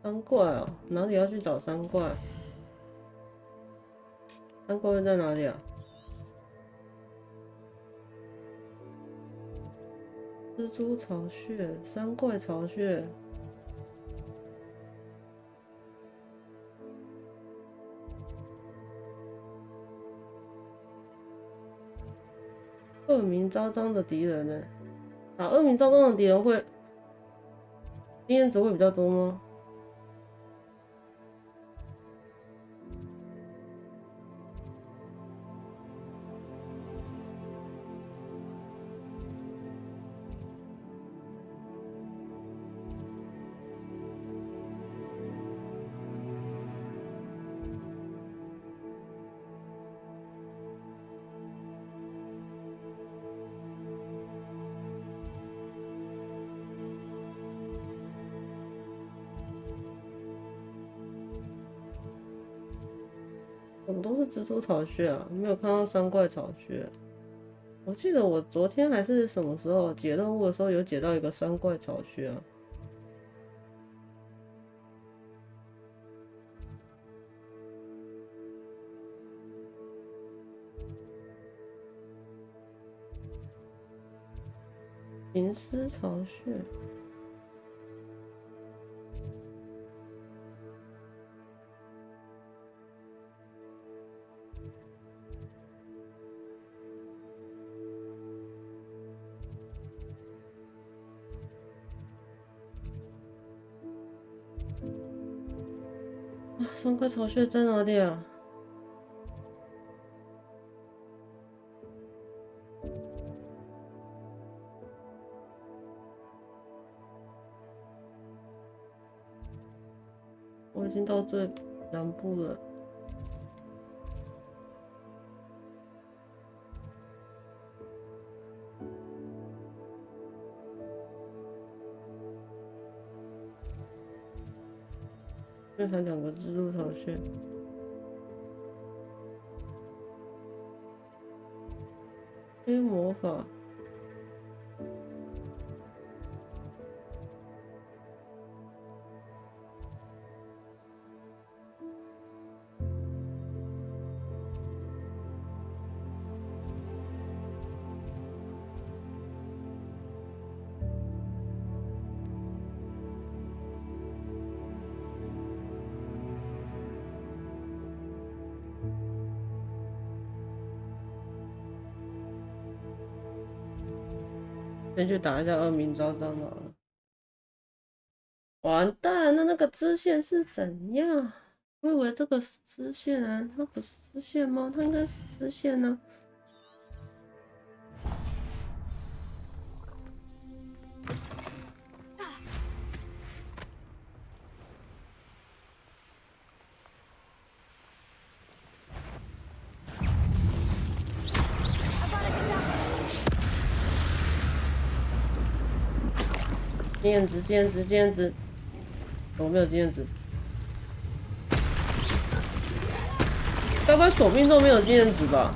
，3怪哦，哪里要去找3怪？3怪会在哪里啊？蜘蛛巢穴，3怪巢穴。恶名昭彰的敌人呢？啊，恶名昭彰的敌人会经验值会比较多吗？怎么都是蜘蛛巢穴啊？没有看到3怪巢穴。我记得我昨天还是什么时候解任务的时候有解到一个3怪巢穴啊。行尸巢穴。3块巢穴在哪里啊？我已经到最南部了。这还2个蜘蛛巢穴。黑魔法。先去打一下恶名昭彰好了。完蛋，那个支线是怎样？我以为这个是支线啊，它不是支线吗？它应该是支线呢。经验值，经验值，经验值，我没有经验值。该不会索命都没有经验值吧？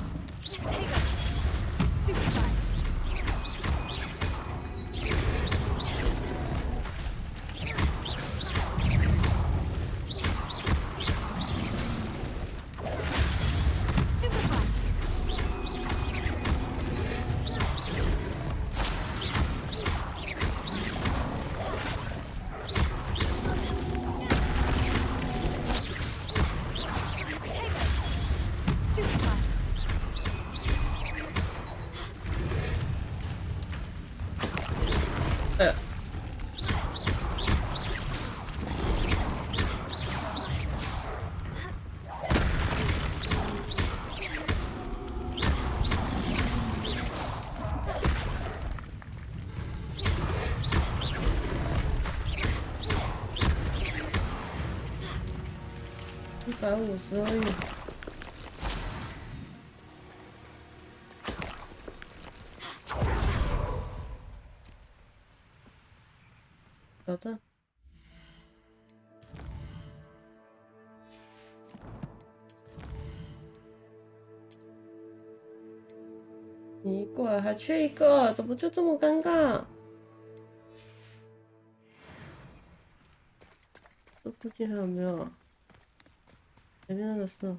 150而已。好的。奇怪，还缺一个，怎么就这么尴尬？这附近还有没有？前面那个是。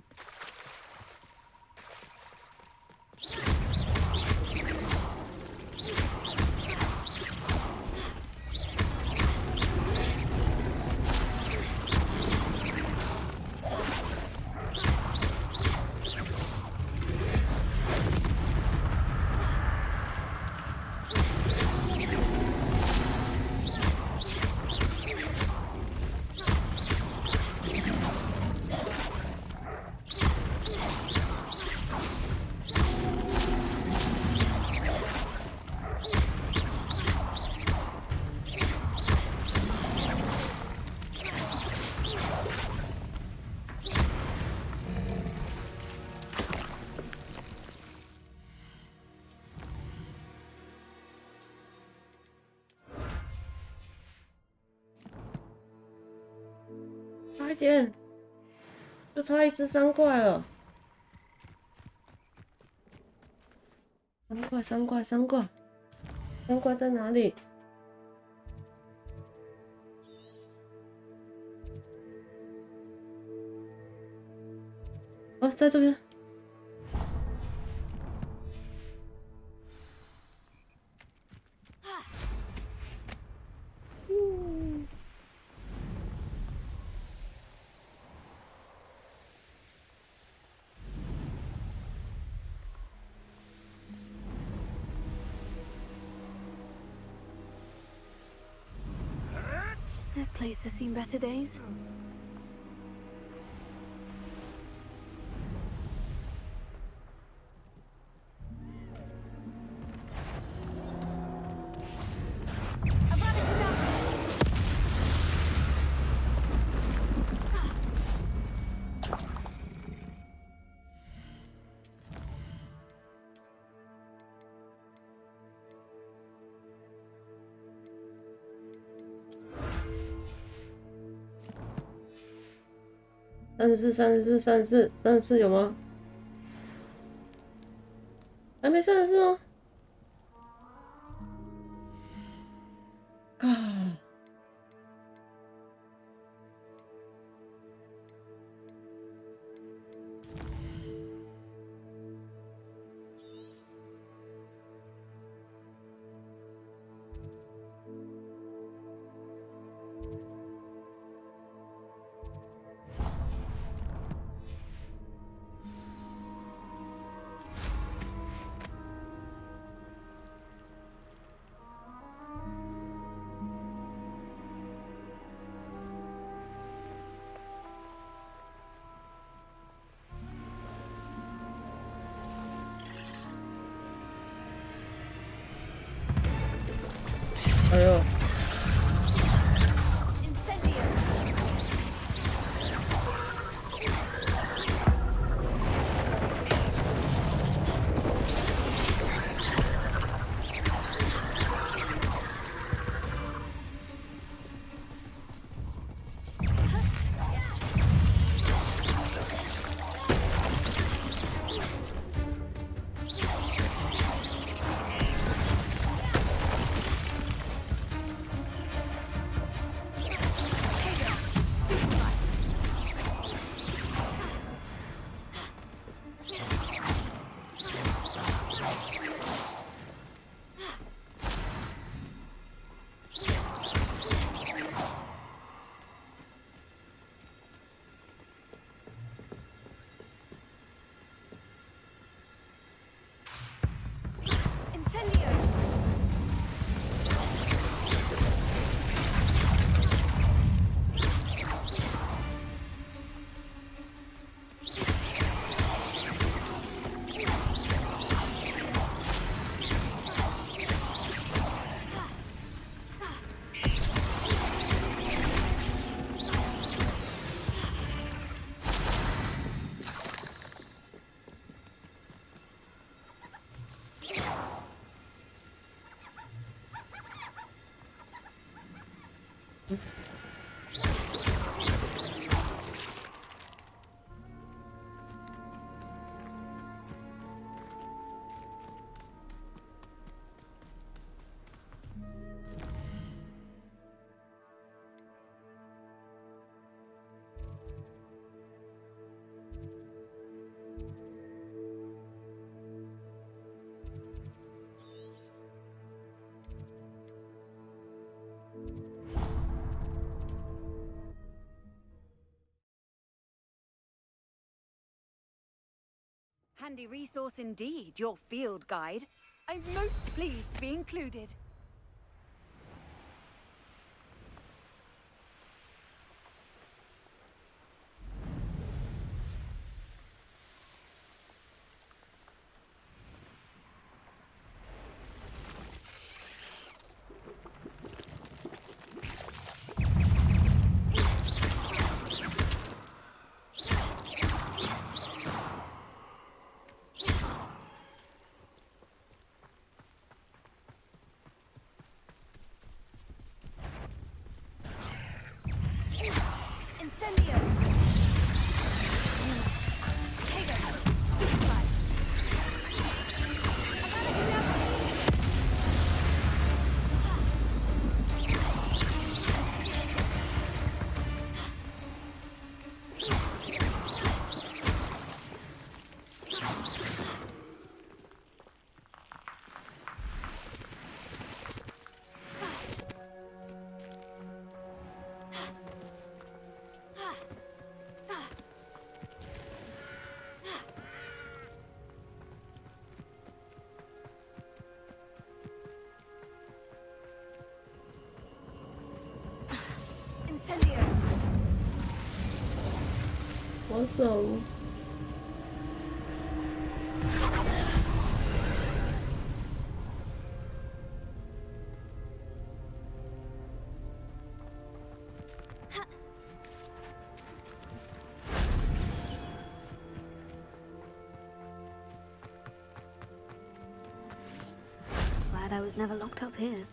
差一点，就差一只3怪了。3怪在哪里？哦，在这边。This place has seen better days. $34有吗？还没34哦。啊！ Handy resource indeed, your field guide. I'm most pleased to be included. Incendio! Potato! Stupefy! Incendio! 我手。Glad I was never locked up here.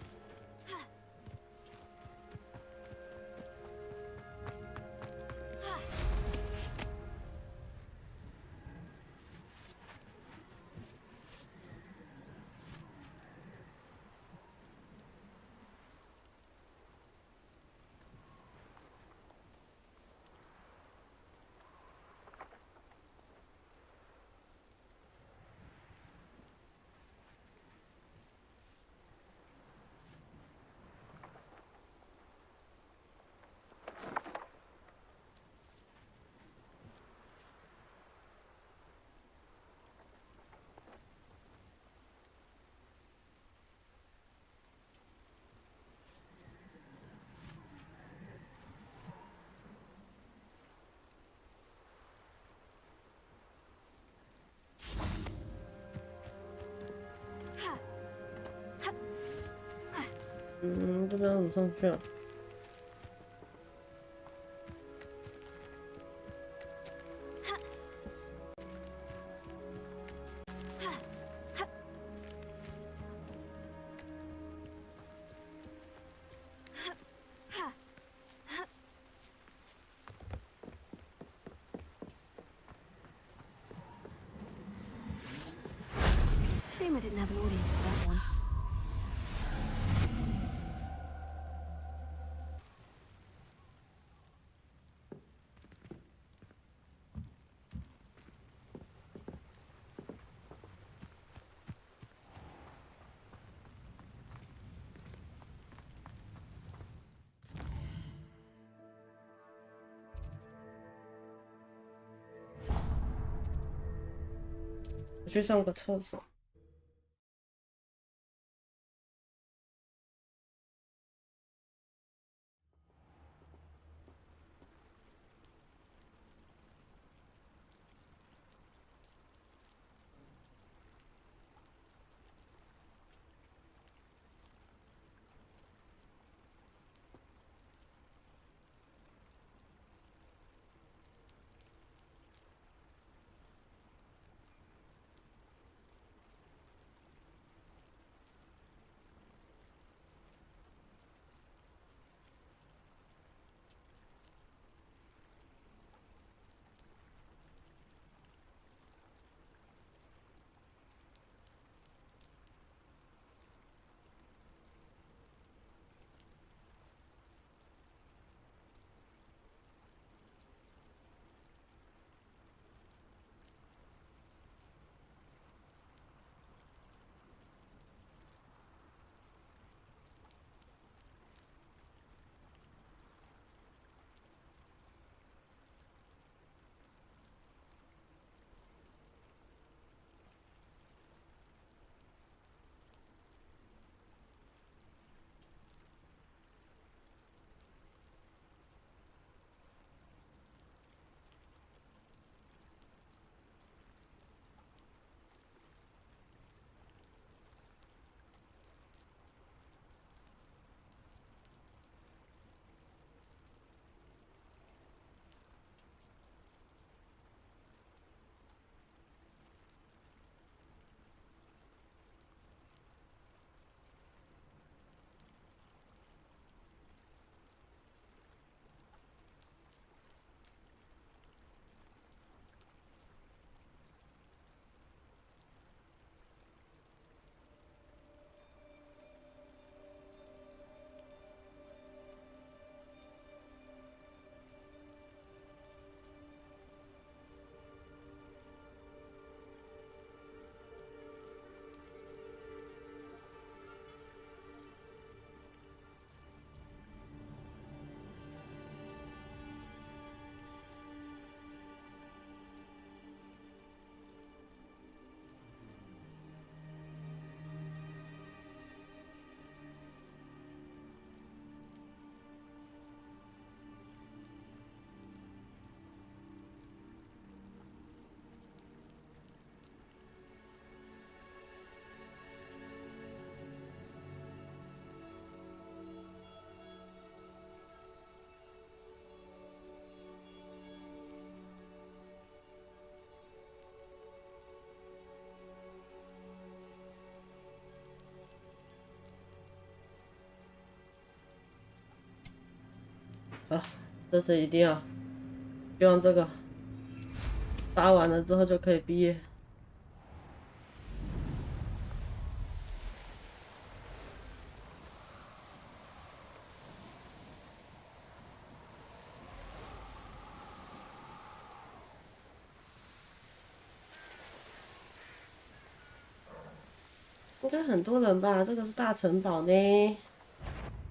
这边怎么上去啊？Shame I didn't have an audience for that one.我去上个厕所。好，这次一定要，希望这个杀完了之后就可以毕业。应该很多人吧？这个是大城堡呢。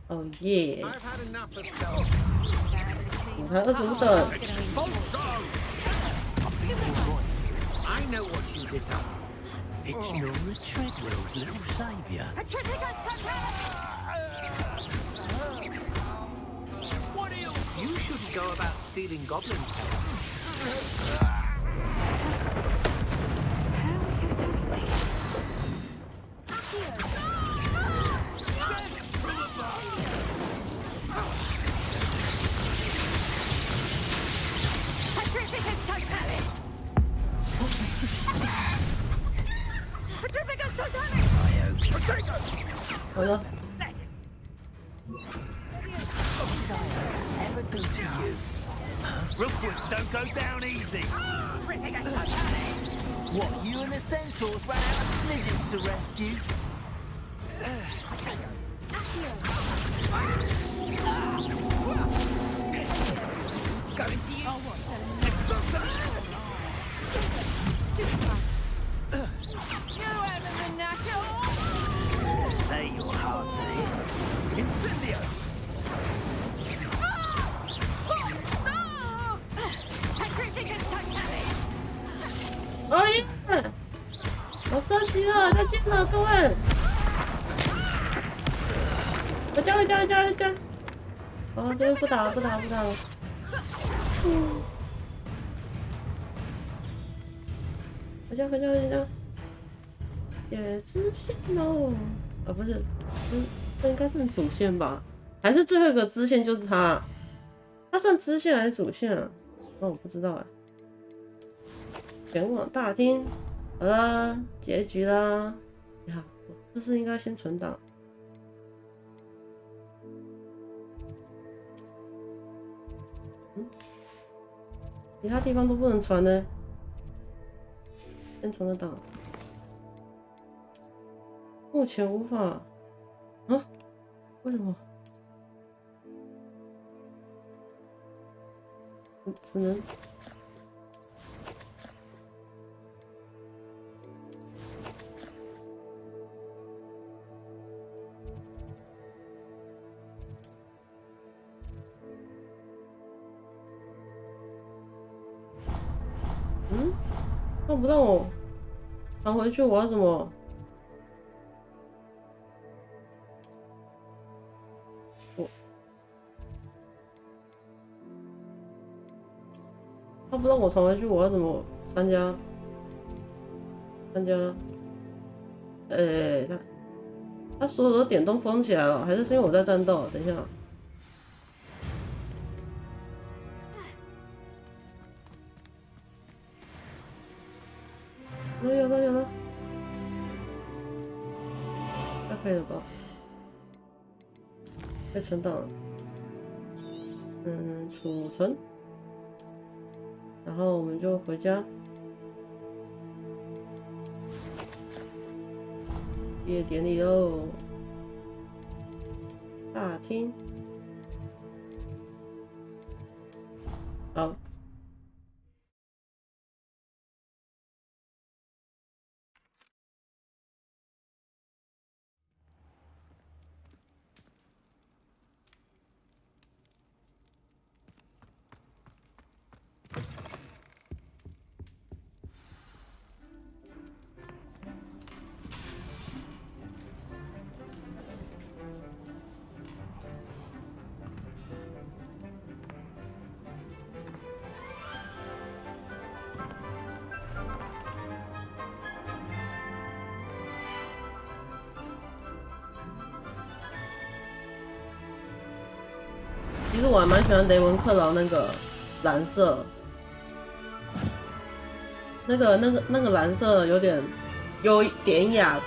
哦耶！我还25等。I know what you did. It's known the Treadwell's little saviour. What are you shouldn't go about stealing goblin tails. Hello. Ever good to you? Rookwoods don't go down easy. What, you and the centaurs ran out of snidgets to rescue? Going to you. Oh, what? You out of the knacker! Say your heart's at ease. Incendio! Sacrificus totalis! 哦耶！我升级了，再见了，各位！回家，回家，回家，回家！哦，这边不打了，不打了，不打了。回家，回家，回家！也支线喽！啊，不是，这应该是主线吧？还是最后一个支线就是他？他算支线还是主线啊？哦，我不知道哎。前往大厅，好啦，结局啦！呀，我是不是应该先存档？其他地方都不能传呢，先存个档。目前无法。啊？为什么？只能。看不到我，传回去我要怎么？他不让我传回去，我要怎么参加？他所有的点都封起来了，还是因为我在战斗？等一下。有了，该可以了吧？被存档了。储存，然后我们就回家。毕业典礼喽，大厅。好。其实我还蛮喜欢雷文克劳那个蓝色，那个蓝色有点典雅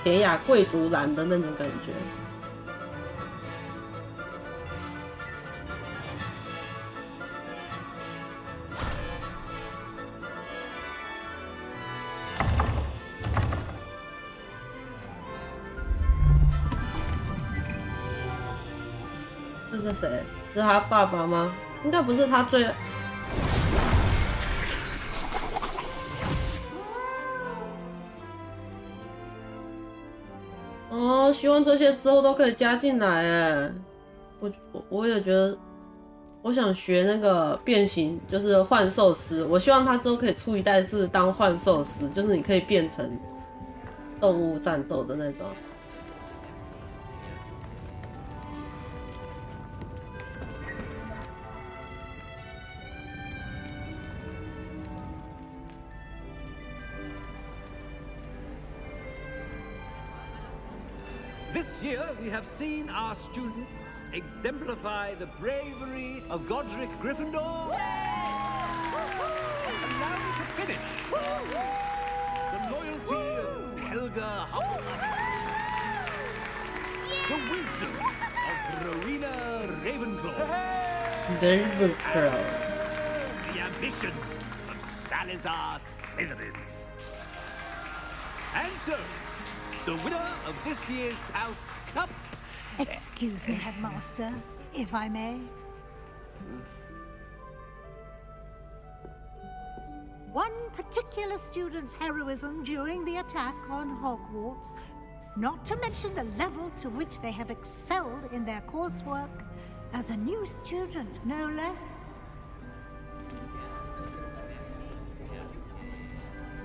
贵族蓝的那种感觉。是谁？是他爸爸吗？应该不是他最。哦，希望这些之后都可以加进来哎。我也觉得，我想学那个变形，就是幻兽师。我希望他之后可以出一代是当幻兽师，就是你可以变成动物战斗的那种。This year, we have seen our students exemplify the bravery of Godric Gryffindor. And now to finish, the loyalty of Helga Hufflepuff. The wisdom of Rowena Ravenclaw. Ravenclaw. The ambition of Salazar Slytherin. And so, the winner of this year's House Cup. Excuse me, Headmaster, if I may. One particular student's heroism during the attack on Hogwarts, not to mention the level to which they have excelled in their coursework, as a new student, no less.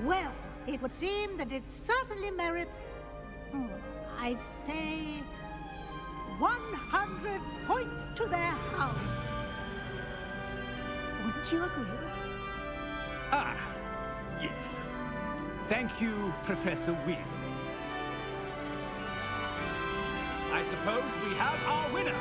Well, it would seem that it certainly merits, I'd say, 100 points to their house. Wouldn't you agree? Ah, yes. Thank you, Professor Weasley. I suppose we have our winner.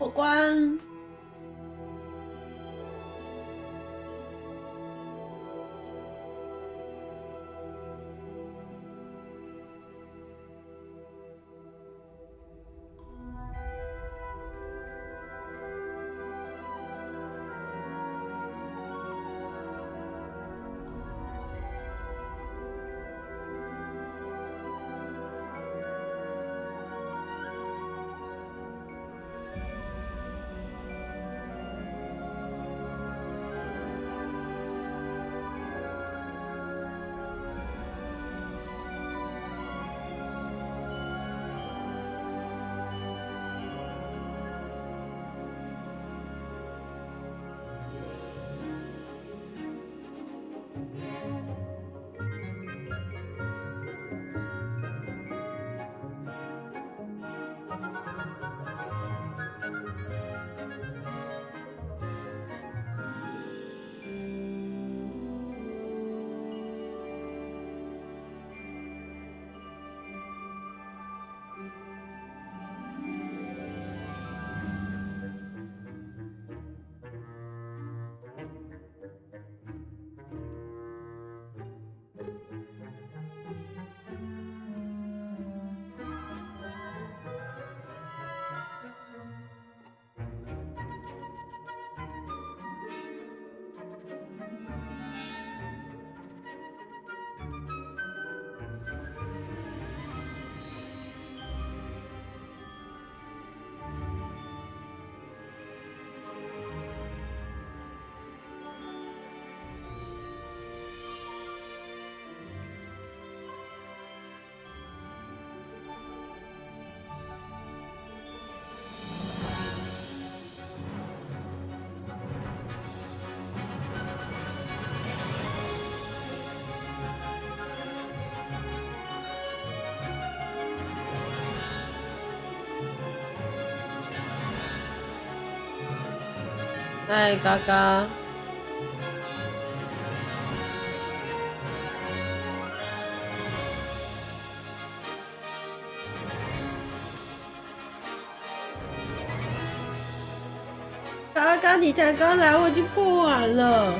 过关。嗨，嘎嘎。嘎嘎，你才刚来，我已经破完了。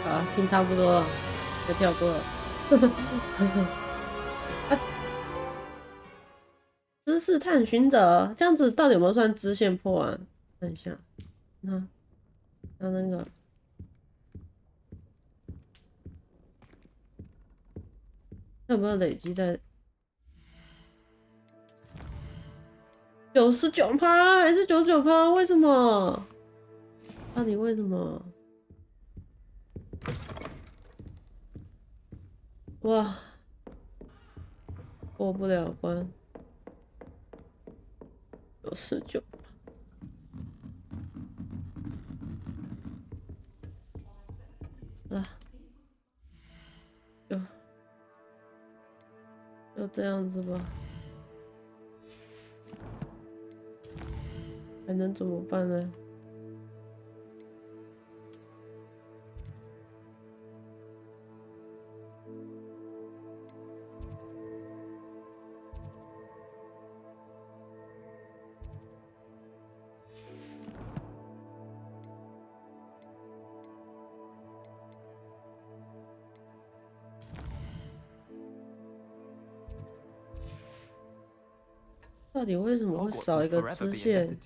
好，听差不多了，就跳过了。啊，知识探寻者，这样子到底有没有算支线破完？看一下，那个有没有累积在99%还是99%？为什么？到底为什么？哇，过不了关，99%。啊，就这样子吧，还能怎么办呢？到底为什么会少一个支线？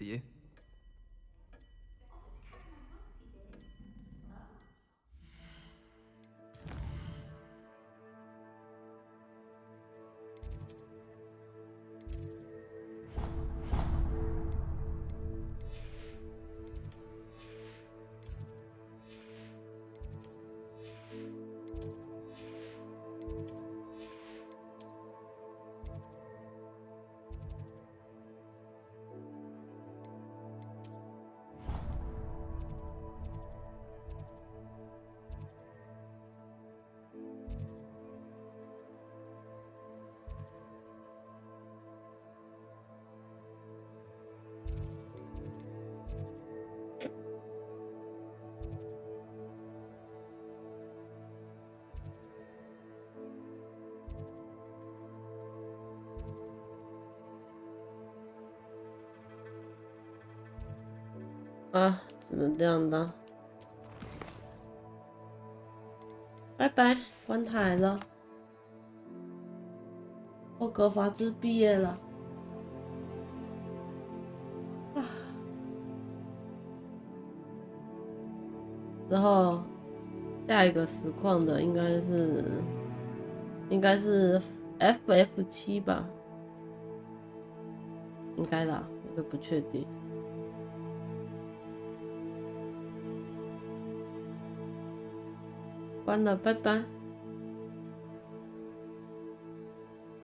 啊，只能这样的。拜拜，关台了。霍格华兹毕业了。啊，然后下一个实况的应该是 FF7吧，应该啦，我也不确定。关了，拜拜。